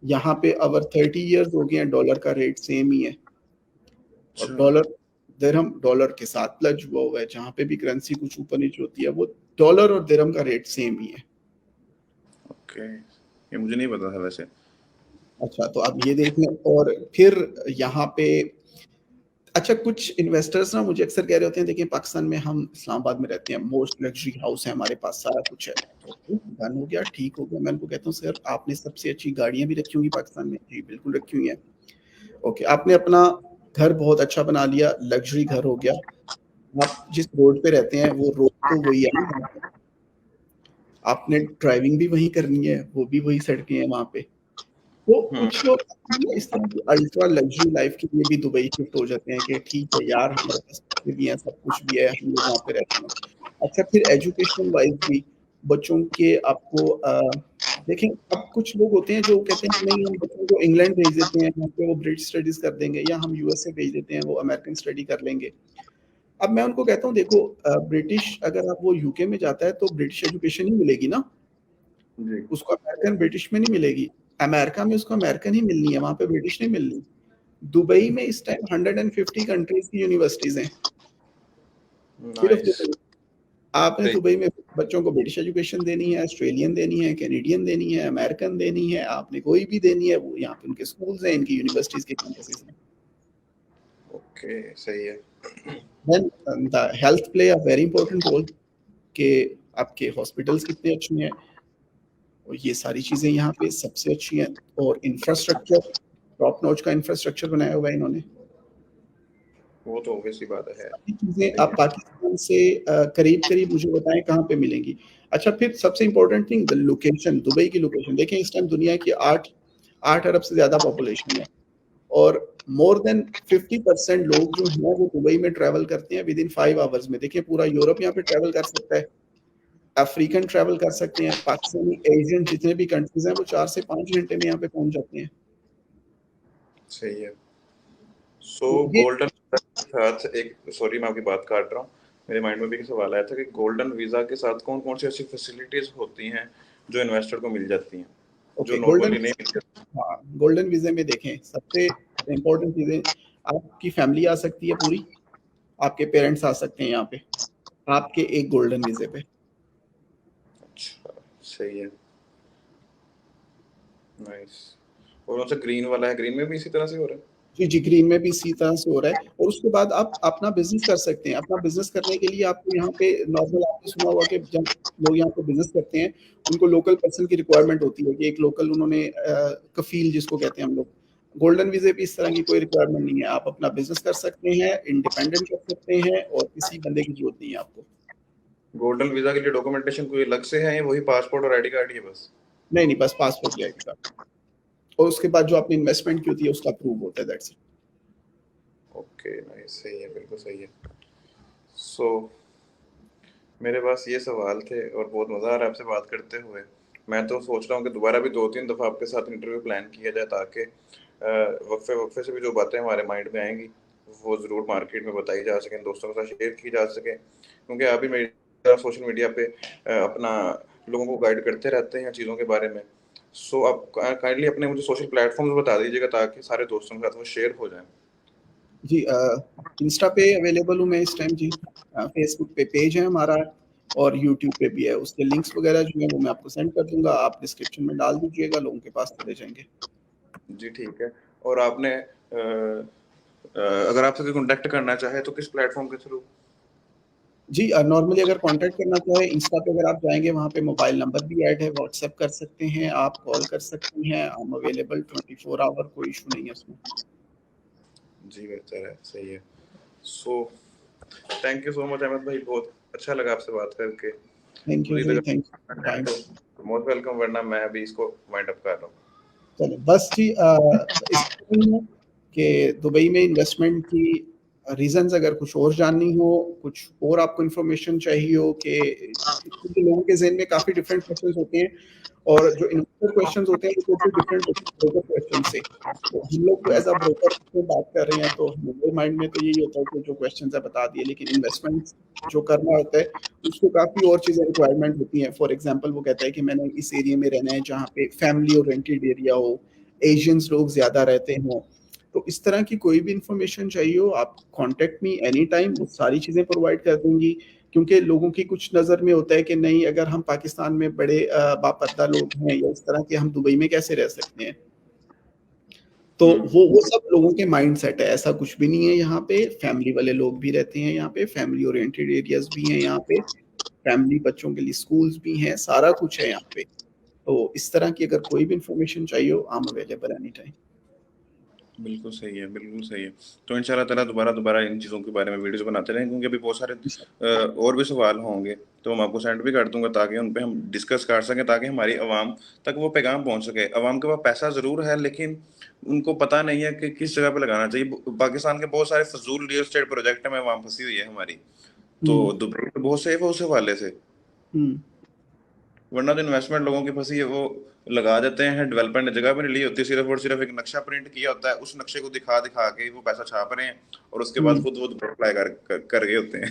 यहाँ पे ओवर 30 इयर्स हो गए हैं, डॉलर का रेट सेम ही है। और अच्छा, डॉलर, दिरहम डॉलर के साथ प्लज हुआ हुआ है, जहाँ पे भी करेंसी कुछ ऊपर नीचे होती है, वो डॉलर और दिरहम का रेट सेम ही है। ओके। ये मुझे नहीं पता था वैसे। अच्छा, तो आप ये देख लें। और फिर यहाँ पे अच्छा, कुछ इन्वेस्टर्स ना मुझे अक्सर कह रहे होते हैं, देखिए पाकिस्तान में हम इस्लामाबाद में रहते हैं, मोस्ट लग्जरी हाउस है हमारे पास, सारा कुछ है। डन हो गया, ठीक हो गया। मैं उनको कहता हूँ सर आपने सबसे अच्छी गाड़ियाँ भी रखी होंगी पाकिस्तान में? जी बिल्कुल रखी हुई हैं। ओके, आपने अपना घर बहुत अच्छा बना लिया, लग्जरी घर हो गया। आप जिस रोड पे रहते हैं वो रोड तो वही है ना वहाँ पे। आपने ड्राइविंग भी वहीं करनी है, वो भी वही सड़कें हैं वहाँ पे। तो हुँ, कुछ लोग इस तरह की अल्ट्रा लग्जरी लाइफ के लिए भी दुबई शिफ्ट हो जाते हैं कि ठीक है यार, हमारे पास पैसे भी हैं, सब कुछ भी है, हम लोग वहाँ पे रहते हैं। अच्छा, फिर एजुकेशन वाइज़ भी बच्चों के आपको देखें, अब कुछ लोग होते हैं जो कहते हैं कि नहीं, हम बच्चों को इंग्लैंड भेज देते हैं, वहाँ पे वो ब्रिटिश स्टडीज़ कर देंगे, या हम यूएसए भेज देते हैं, वो अमेरिकन स्टडी कर लेंगे। अब मैं उनको कहता हूँ देखो, ब्रिटिश अगर आप वो यूके में जाता है तो ब्रिटिश एजुकेशन ही मिलेगी ना, जी। उसको अमेरिकन ब्रिटिश में नहीं मिलेगी। अमेरिका में उसको अमेरिकन ही मिलनी है, वहाँ पे ब्रिटिश नहीं मिलनी। दुबई में इस टाइम 150 कंट्रीज़ की यूनिवर्सिटीज़ हैं, सिर्फ नाइस। दुबई। आपने सही। दुबई में बच्चों को ब्रिटिश एजुकेशन देनी है, ऑस्ट्रेलियन देनी है, कैनेडियन देनी है, अमेरिकन देनी है, आपने कोई भी देनी है, वो यहाँ पे उनके स्कूल्स हैं, इनकी यूनिवर्सिटीज़ के कैंपसेस हैं। ओके, सही है। Then the health play a very important role, कि आपके हॉस्पिटल्स कितने अच्छे हैं, और ये सारी चीज़ें यहाँ पे सबसे अच्छी हैं। और इंफ्रास्ट्रक्चर, टॉप नॉच का इंफ्रास्ट्रक्चर बनाया हुआ है इन्होंने। वो तो ऑब्वियस सी बात है। सारी चीज़ें आप लेकिन पाकिस्तान से करीब-करीब मुझे बताएँ कहाँ पे मिलेंगी? अच्छा, फिर सबसे important thing the location, Dubai की लोकेशन। देखें इस टाइम दुनिया की 8 अरब से ज़्यादा पॉपुलेशन है और मोर देन 50% लोग जो हैं वो दुबई में ट्रैवल करते हैं विदिन 5 आवर्स में। देखिए पूरा यूरोप यहाँ पे ट्रैवल कर सकता है, अफ्रीकन ट्रैवल कर सकते हैं, पाकिस्तानी, एशियन जितने भी कंट्रीज़ हैं वो 4 से 5 घंटे में यहाँ पे पहुँच जाते हैं। सही है। सो तो ये गोल्डन के साथ एक, सॉरी मैं आपकी बात काट रहा हूँ, मेरे माइंड में भी एक सवाल आया था कि गोल्डन वीज़ा के साथ कौन कौन सी ऐसी फैसिलिटीज़ होती हैं जो इन्वेस्टर को मिल जाती हैं, जो ओके गोल्डन नॉर्मली नहीं मिलती? हाँ, गोल्डन वीज़े में देखें सबसे इम्पोर्टेंट चीज़ें आपकी फैमिली आ सकती है पूरी, आपके पेरेंट्स आ सकते हैं यहाँ पे, आपके एक गोल्डन वीज़े पे। अच्छा, सही है, नाइस। और कौन सा ग्रीन वाला है, ग्रीन में भी इसी तरह से हो रहा है? जी, जी, ग्रीन में भी इसी तरह से हो रहा है और उसके बाद आप अपना बिज़नेस कर सकते हैं। अपना बिज़नेस करने के लिए आपको यहाँ पे नॉर्मल आपने सुना होगा कि जब लोग यहाँ पे बिज़नेस करते हैं, उनको लोकल पर्सन की रिक्वायरमेंट होती है कि एक लोकल उन्होंने कफ़ील जिसको कहते हैं हम लोग। गोल्डन वीज़े पे इस तरह की कोई रिक्वायरमेंट नहीं है। आप अपना बिज़नेस कर सकते हैं, इंडिपेंडेंट कर सकते हैं और किसी बंदे की ज़रूरत नहीं है आपको। गोल्डन वीज़ा के लिए डॉक्यूमेंटेशन कोई अलग से है या वही पासपोर्ट और आईडी कार्ड ही है बस? नहीं, नहीं, बस पासपोर्ट या आईडी कार्ड और उसके बाद जो आपने इन्वेस्टमेंट की होती है उसका प्रूफ होता है, दैट्स इट। ओके, नाइस, सही है, बिल्कुल सही है। सो मेरे पास ये सवाल थे और बहुत मज़ा आ रहा है आपसे बात करते हुए। मैं तो सोच रहा हूँ कि दोबारा भी 2-3 दफ़ा आपके साथ इंटरव्यू प्लान किया जाए, ताकि वक्फे-वक्फे से भी जो बातें हमारे माइंड में आएँगी, वो ज़रूर मार्केट में बताई जा सकें, दोस्तों के साथ शेयर की जा सकें। क्योंकि आप भी मेरी तरह सोशल मीडिया पे अपना लोगों को गाइड करते रहते हैं चीज़ों के बारे में। सो आप काइंडली अपने मुझे सोशल प्लेटफ़ॉर्म्स बता दीजिएगा ताकि सारे दोस्तों के साथ वो शेयर हो जाएँ। जी इंस्टा पे अवेलेबल हूँ मैं इस टाइम जी। फेसबुक पे पेज है हमारा और यूट्यूब पे भी है। उसके लिंक्स वगैरह जो हैं वो मैं आपको सेंड कर दूँगा। आप डिस्क्रिप्शन में डाल दीजिएगा, लोगों के पास चले जाएँगे। जी, ठीक है। और आपने अगर आपसे कोई कॉन्टैक्ट करना चाहे तो किस प्लेटफ़ॉर्म के थ्रू? जी नॉर्मली अगर कॉन्टैक्ट करना चाहें इंस्टा पे अगर आप जाएँगे वहाँ पे मोबाइल नंबर भी ऐड है, व्हाट्सएप कर सकते हैं, आप कॉल कर सकती हैं। आई एम अवेलेबल 24 आवर कोई इश्यू नहीं है उसमें। जी, बेहतर है, सही है। So thank you so much Ahmed भाई, बहुत अच्छा लगा आपसे बात करके। थैंक यू मुझे जी, लगा थैंक यू फॉर टाइम। तो मोस्ट वेलकम, वरना मैं अभी इसको वाइंड अप कर रहा हूँ। चलो बस जी इसमें ही है कि दुबई में इन्वेस्टमेंट की रीज़न्स अगर कुछ और जाननी हो, कुछ और आपको इन्फॉर्मेशन चाहिए हो कि क्योंकि लोगों के ज़हन में काफ़ी डिफरेंट क्वेश्चंस होते हैं और जो इन्वेस्टर क्वेश्चंस होते हैं वो टोटली डिफरेंट होते हैं ब्रोकर क्वेश्चन से। तो हम लोग तो हुँ, एज़ अ ब्रोकर से बात कर रहे हैं तो हमारे माइंड में तो यही होता है कि जो क्वेश्चंस है बता दिए, लेकिन इन्वेस्टमेंट जो करना होता है उसको काफ़ी और चीज़ें रिक्वायरमेंट होती हैं। फॉर एग्ज़ाम्पल वो कहता है कि मैंने इस एरिया में रहना है जहाँ पे फैमिली ओरिएंटेड एरिया हो, एशियंस लोग ज़्यादा रहते हों। तो इस तरह की कोई भी इन्फॉर्मेशन चाहिए हो, आप कॉन्टैक्ट मी एनी टाइम, वो सारी चीज़ें प्रोवाइड कर दूँगी। क्योंकि लोगों की कुछ नज़र में होता है कि नहीं अगर हम पाकिस्तान में बड़े बापर्दा लोग हैं या इस तरह के हम दुबई में कैसे रह सकते हैं? तो हुँ, वो सब लोगों के माइंडसेट है, ऐसा कुछ भी नहीं है यहाँ पे, फैमिली वाले लोग भी रहते हैं यहाँ पे, फैमिली ओरिएंटेड एरियाज़ भी हैं यहाँ पे, फैमिली बच्चों के लिए स्कूल्स भी हैं, सारा कुछ है यहाँ पे। तो इस तरह की अगर कोई भी इन्फॉर्मेशन चाहिए हो, आई एम अवेलेबल एनी टाइम। बिल्कुल सही है, बिल्कुल सही है। तो इंशाल्लाह ताला दोबारा-दोबारा इन चीज़ों के बारे में वीडियोज़ बनाते रहेंगे, क्योंकि अभी बहुत सारे और भी सवाल होंगे, तो मैं आपको सेंड भी कर दूँगा ताकि उन पे हम डिस्कस कर सकें, ताकि हमारी आवाम तक वो पैगाम पहुँच सके। आवाम के पास पैसा ज़रूर है, लेकिन उनको पता नहीं है कि किस जगह पे लगाना चाहिए। पाकिस्तान के बहुत सारे फ़िज़ूल रियल एस्टेट प्रोजेक्ट में आवाम फँसी हुई है हमारी। तो हुँ, दुबई तो बहुत सेफ है उस हवाले से। हुँ। वरना जो इन्वेस्टमेंट लोगों की फंसी है वो लगा देते हैं, डेवलपर ने जगह भी नहीं ली होती, सिर्फ और सिर्फ एक नक्शा प्रिंट किया होता है, उस नक्शे को दिखा दिखा के ही वो पैसा छाप रहे हैं और उसके बाद हुँ। खुद वो अप्लाई कर गए होते हैं।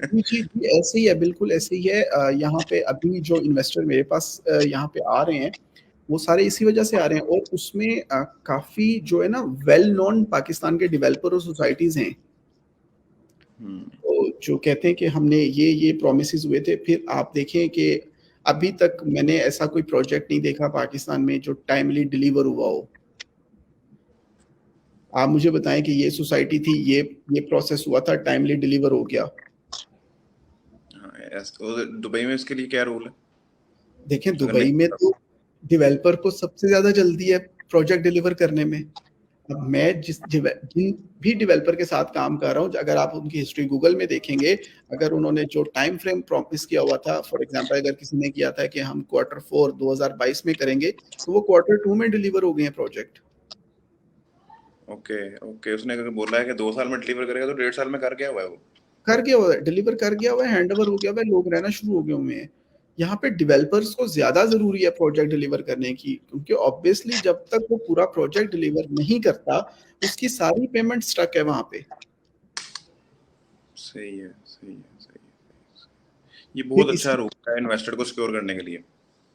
जी, जी, जी, ऐसे ही है, बिल्कुल ऐसे ही है। यहाँ पे अभी जो इन्वेस्टर मेरे पास यहाँ पे आ रहे हैं, वो सारे इसी वजह से आ रहे हैं और उसमें काफ़ी जो है ना वेल नोन पाकिस्तान के डेवलपर और सोसाइटीज़ हैं। हम्म, तो जो कहते हैं कि हमने ये प्रॉमिसेस हुए थे, फिर आप देखें कि अभी तक मैंने ऐसा कोई प्रोजेक्ट नहीं देखा पाकिस्तान में जो टाइमली डिलीवर हुआ हो। आप मुझे बताएँ कि ये सोसाइटी थी, ये प्रोसेस हुआ था, टाइमली डिलीवर हो गया। हाँ, दुबई में इसके लिए क्या रूल है देखें अगर दुबई में नहीं? तो डेवलपर को सबसे ज़्यादा जल्दी है प्रोजेक्ट डिलीवर करने में। अब मैं जिन भी डेवलपर के साथ काम कर रहा हूँ, अगर आप उनकी हिस्ट्री गूगल में देखेंगे, अगर उन्होंने जो टाइम फ्रेम प्रॉमिस किया हुआ था, फॉर एग्जांपल अगर किसी ने किया था कि हम Q4 2022 में करेंगे, तो वो Q2 में डिलीवर हो गए हैं प्रोजेक्ट। ओके ओके, उसने अगर बोला है कि 2 साल में डिलीवर करेगा तो 1.5 साल में कर गया हुआ है वो। कर गया हुआ है, डिलीवर कर गया हुआ है, हैंडओवर हो गया हुआ है, लोग रहना शुरू हो गए हुए हैं। यहाँ पे डेवलपर्स को ज्यादा जरूरी है प्रोजेक्ट डिलीवर करने की, क्योंकि ऑब्वियसली जब तक वो पूरा प्रोजेक्ट डिलीवर नहीं करता, उसकी सारी पेमेंट स्टक है वहां पे। सही है सही है सही है। ये फिर बहुत अच्छा इसी रूट है इन्वेस्टर को सिक्योर करने के लिए।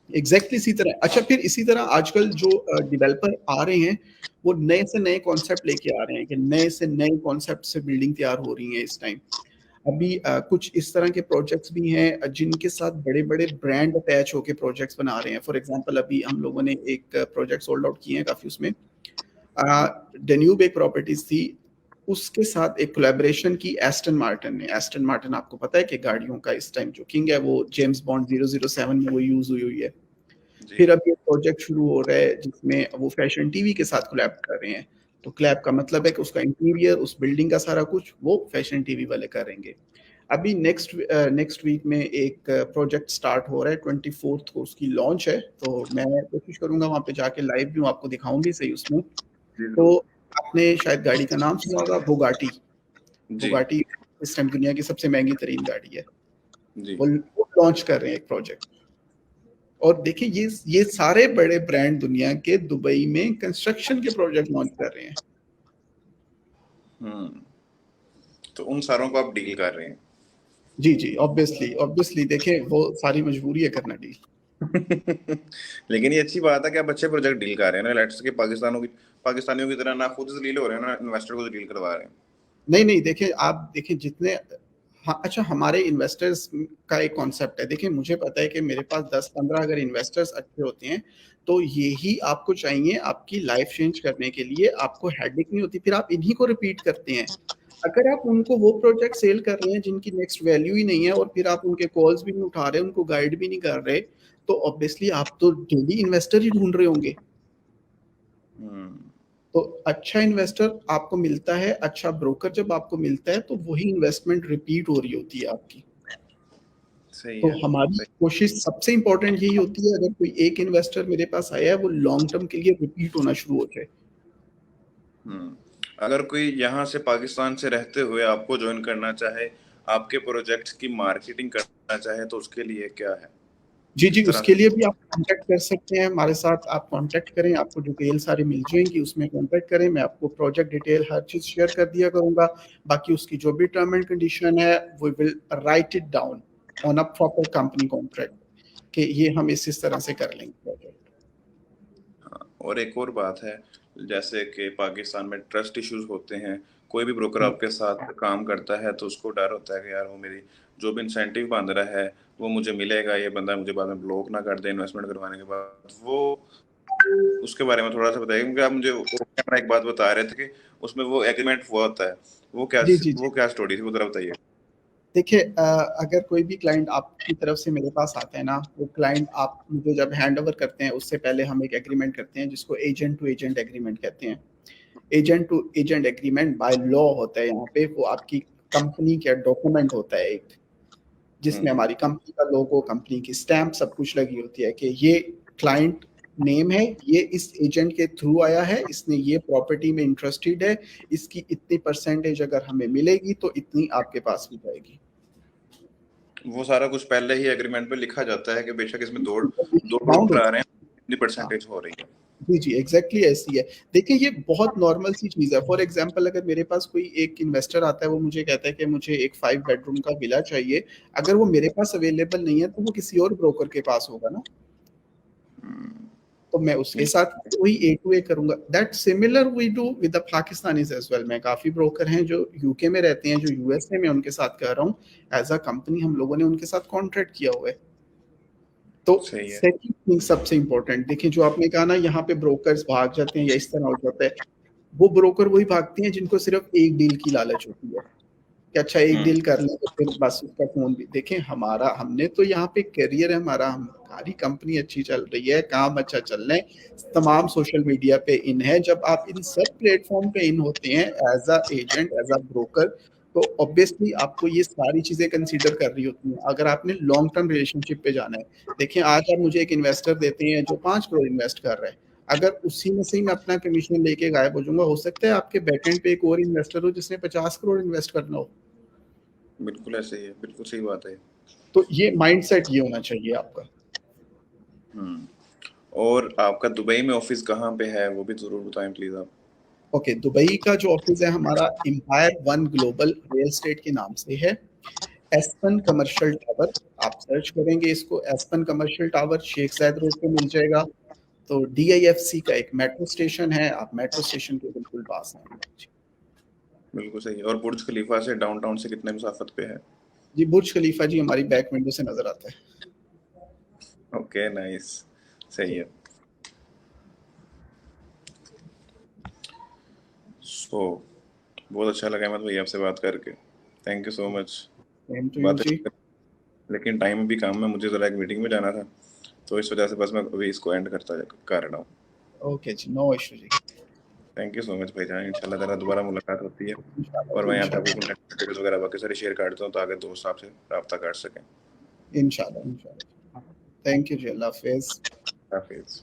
एग्जैक्टली इसी तरह, अच्छा फिर इसी तरह आजकल जो डेवलपर आ रहे हैं, वो नए से नए कॉन्सेप्ट लेके आ रहे हैं कि नए से नए कॉन्सेप्ट से बिल्डिंग तैयार हो रही है इस टाइम। अभी कुछ इस तरह के प्रोजेक्ट्स भी हैं जिनके साथ बड़े बड़े ब्रांड अटैच होके प्रोजेक्ट्स बना रहे हैं। फॉर एग्जांपल अभी हम लोगों ने एक प्रोजेक्ट सोल्ड आउट किए हैं काफी, उसमें डेन्यूब एक प्रॉपर्टीज थी, उसके साथ एक कोलैबोरेशन की एस्टन मार्टिन ने। एस्टन मार्टिन आपको पता है कि गाड़ियों का इस टाइम जो किंग है, वो जेम्स बॉन्ड 007 में वो यूज हुई हुई है। जी। फिर अब ये प्रोजेक्ट शुरू हो रहा है जिसमें वो फैशन टीवी के साथ कोलैब कर रहे हैं। तो कोलैब का मतलब है कि उसका इंटीरियर, उस बिल्डिंग का सारा कुछ वो फैशन टीवी वाले करेंगे। अभी नेक्स्ट वीक में एक प्रोजेक्ट स्टार्ट हो रहा है, 24 को उसकी लॉन्च है। तो मैं कोशिश करूंगा वहां पे जाके लाइव भी आपको दिखाऊं भी सही उसमें। जी तो जरूर। आपने शायद गाड़ी का नाम सुना होगा, बुगाटी। जी बुगाटी इस टाइम दुनिया की सबसे महंगी तरीन गाड़ी है। जी। वो लॉन्च कर रहे हैं एक प्रोजेक्ट। और देखिए ये सारे बड़े ब्रांड दुनिया के दुबई में कंस्ट्रक्शन के प्रोजेक्ट लॉन्च कर रहे हैं। हम्म। तो उन सारों को आप डील कर रहे हैं। जी जी, ऑब्वियसली ऑब्वियसली, देखें वो सारी मजबूरी है करना डील। लेकिन ये अच्छी बात है कि आप अच्छे प्रोजेक्ट डील कर रहे हैं ना, लेट्स के पाकिस्तानियों की तरह ना खुद जलील हो रहे हैं ना इन्वेस्टर को जलील करवा रहे हैं। नहीं नहीं, देखिए आप देखिए जितने, हाँ अच्छा, हमारे इन्वेस्टर्स का एक कॉन्सेप्ट है। देखिए मुझे पता है कि मेरे पास 10-15 अगर इन्वेस्टर्स अच्छे होते हैं, तो यही आपको चाहिए आपकी लाइफ चेंज करने के लिए। आपको हेडेक नहीं होती, फिर आप इन्हीं को रिपीट करते हैं। अगर आप उनको वो प्रोजेक्ट सेल कर रहे हैं जिनकी नेक्स्ट वैल्यू ही नहीं है, और फिर आप उनके कॉल्स भी नहीं उठा रहे, उनको गाइड भी नहीं कर रहे, तो ऑब्वियसली आप तो डेली इन्वेस्टर ही ढूंढ रहे होंगे। हम्म। तो अच्छा इन्वेस्टर आपको मिलता है, अच्छा ब्रोकर जब आपको मिलता है, तो वही इन्वेस्टमेंट रिपीट हो रही होती है आपकी। सही तो है हमारी सही। कोशिश सबसे इंपॉर्टेंट यही होती है, अगर कोई एक इन्वेस्टर मेरे पास आया है, वो लॉन्ग टर्म के लिए रिपीट होना शुरू हो जाए। हम्म। अगर कोई यहाँ से पाकिस्तान से रहते हुए आपको ज्वाइन करना चाहे, आपके प्रोजेक्ट्स की मार्केटिंग करना चाहे, तो उसके लिए क्या है, जी जी, किस तरह उसके से? लिए भी आप कांटेक्ट कर सकते हैं हमारे साथ। आप कांटेक्ट करें, आपको डिटेल सारी मिल जाएंगी, उसमें कांटेक्ट करें। मैं आपको प्रोजेक्ट डिटेल हर चीज शेयर कर दिया करूंगा। बाकी उसकी जो भी टर्म एंड कंडीशन है, we will write it down on a proper company contract, कि ये हम इस तरह से कर लेंगे प्रोजेक्ट। और एक और बात है, जैसे कि पाकिस्तान में ट्रस्ट इश्यूज होते हैं, कोई भी ब्रोकर आपके साथ काम करता है तो उसको डर होता है कि यार वो मेरी जो भी इंसेंटिव बांध रहा है वो मुझे मिलेगा, ये बंदा मुझे बाद में ब्लॉक ना कर दे इन्वेस्टमेंट करवाने के बाद। वो उसके बारे में थोड़ा सा बताइए, क्योंकि आप मुझे कैमरा एक बात बता रहे थे कि उसमें वो एग्रीमेंट हुआ होता है, जी जी जी, वो क्या स्टोरी थी, वो जरा बताइए। देखिए अगर कोई भी क्लाइंट आपकी तरफ से मेरे पास आता है ना, वो क्लाइंट आप मुझे जब हैंड ओवर करते हैं, उससे पहले हम एक एग्रीमेंट करते हैं जिसको एजेंट टू एजेंट एग्रीमेंट कहते हैं। Agent to agent agreement by law होता है यहाँ पे। वो आपकी कंपनी का डॉक्यूमेंट होता है एक, जिसमें हम्म। हमारी कंपनी का लोगो, कंपनी की स्टैंप, सब कुछ लगी होती है कि ये क्लाइंट नेम है, ये इस एजेंट के थ्रू आया है, इसने ये प्रॉपर्टी में इंटरेस्टेड है, इसकी इतनी परसेंटेज अगर हमें मिलेगी तो इतनी आपके पास भी जाएगी। वो सारा कुछ पहले ही एग्रीमेंट में लिखा जाता है कि बेशक इसमें दो दो बाउंड ब्रोकर आ होता रहे हैं, इतनी है। हाँ परसेंटेज हो रही है। जी जी, एग्जैक्टली ऐसी है। देखिए ये बहुत नॉर्मल सी चीज है। फॉर एग्जांपल अगर मेरे पास कोई एक इन्वेस्टर आता है, वो मुझे कहता है कि मुझे एक 5 बेडरूम का विला चाहिए, अगर वो मेरे पास अवेलेबल नहीं है, तो वो किसी और ब्रोकर के पास होगा ना, तो मैं उसके ये साथ वही ए टू ए करूंगा। That similar we do with the Pakistanis as well. मैं काफी ब्रोकर हैं जो यूके में रहते हैं, जो यूएसए में, उनके साथ कर रहा हूँ। एज अ कंपनी हम लोगों ने उनके साथ कॉन्ट्रैक्ट किया हुआ है। तो सही है। सेकंड थिंग सबसे इंपॉर्टेंट, देखिए जो आपने कहा ना यहाँ पे ब्रोकर्स भाग जाते हैं या इस तरह हो जाता है, वो ब्रोकर वही भागते हैं जिनको सिर्फ एक डील की लालच होती है। कि अच्छा एक डील कर लें तो फिर बस उसका फ़ोन भी देखें। हमारा हमने तो यहाँ पे करियर है हमारा, हमारी कंपनी अच्छी चल रही है, काम अच्छा चल रहा है, तमाम सोशल मीडिया पे इन है। जब आप इन सब प्लेटफ़ॉर्म पे इन होते हैं as a agent, as a broker, तो ऑब्वियसली आपको ये सारी चीज़ें कंसीडर करनी होती हैं। अगर आपने लॉन्ग टर्म रिलेशनशिप पे जाना है, देखिए आज आप मुझे एक इन्वेस्टर देते हैं जो 5 करोड़ इन्वेस्ट कर रहा है, अगर उसी में से ही मैं अपना कमीशन लेके गायब हो जाऊँगा, हो सकता है आपके बैकएंड पे एक और इन्वेस्टर हो जिसने 50 करोड़ इन्वेस्ट करना हो। बिल्कुल ऐसे ही है, बिल्कुल सही बात है। तो ये माइंडसेट ये होना चाहिए आपका। हम्म। और आपका दुबई में ऑफिस कहाँ पे है, वो भी जरूर बताएं प्लीज आप। ओके, दुबई का जो ऑफिस है हमारा Empire One Global Real Estate के नाम से है। एस्पन कमर्शियल टावर, आप सर्च करेंगे इसको, एस्पन कमर्शियल टावर शेख जायद रोड पे मिल जाएगा। तो डीआईएफसी का एक मेट्रो स्टेशन है, आप मेट्रो स्टेशन के बिल्कुल पास हैं। बिल्कुल सही है। और बुर्ज खलीफा से डाउनटाउन से कितने मुसाफत पे है? जी बुर्ज खलीफा जी हमारी बैक विंडो से नजर आता है। ओके, नाइस, सही है। सो बहुत अच्छा लगा अहमद भाई आपसे बात करके, thank you so much. Same to you बातें, जी। लेकिन टाइम भी काम में, मुझे ज़रा एक मीटिंग में जाना था, तो इस वजह से बस मैं अभी इसको एंड कर रहा हूँ। ओके जी, नो इशू जी। थैंक यू सो मच भाईजान, इंशाल्लाह ज़रा दोबारा मुलाकात होती है। इंशाल्लाह और जी, मैं यहाँ पे आपको इंशाल्लाह। कॉन्टैक्ट डिटेल्स वगैरह बाकी सारे शेयर कर देता हूँ ताकि दोस्त आपसे रब्ता कर सकें। इंशाल्लाह, इंशाल्लाह। थैंक यू जी, अल्लाह हाफ़िज़। हाफिज़।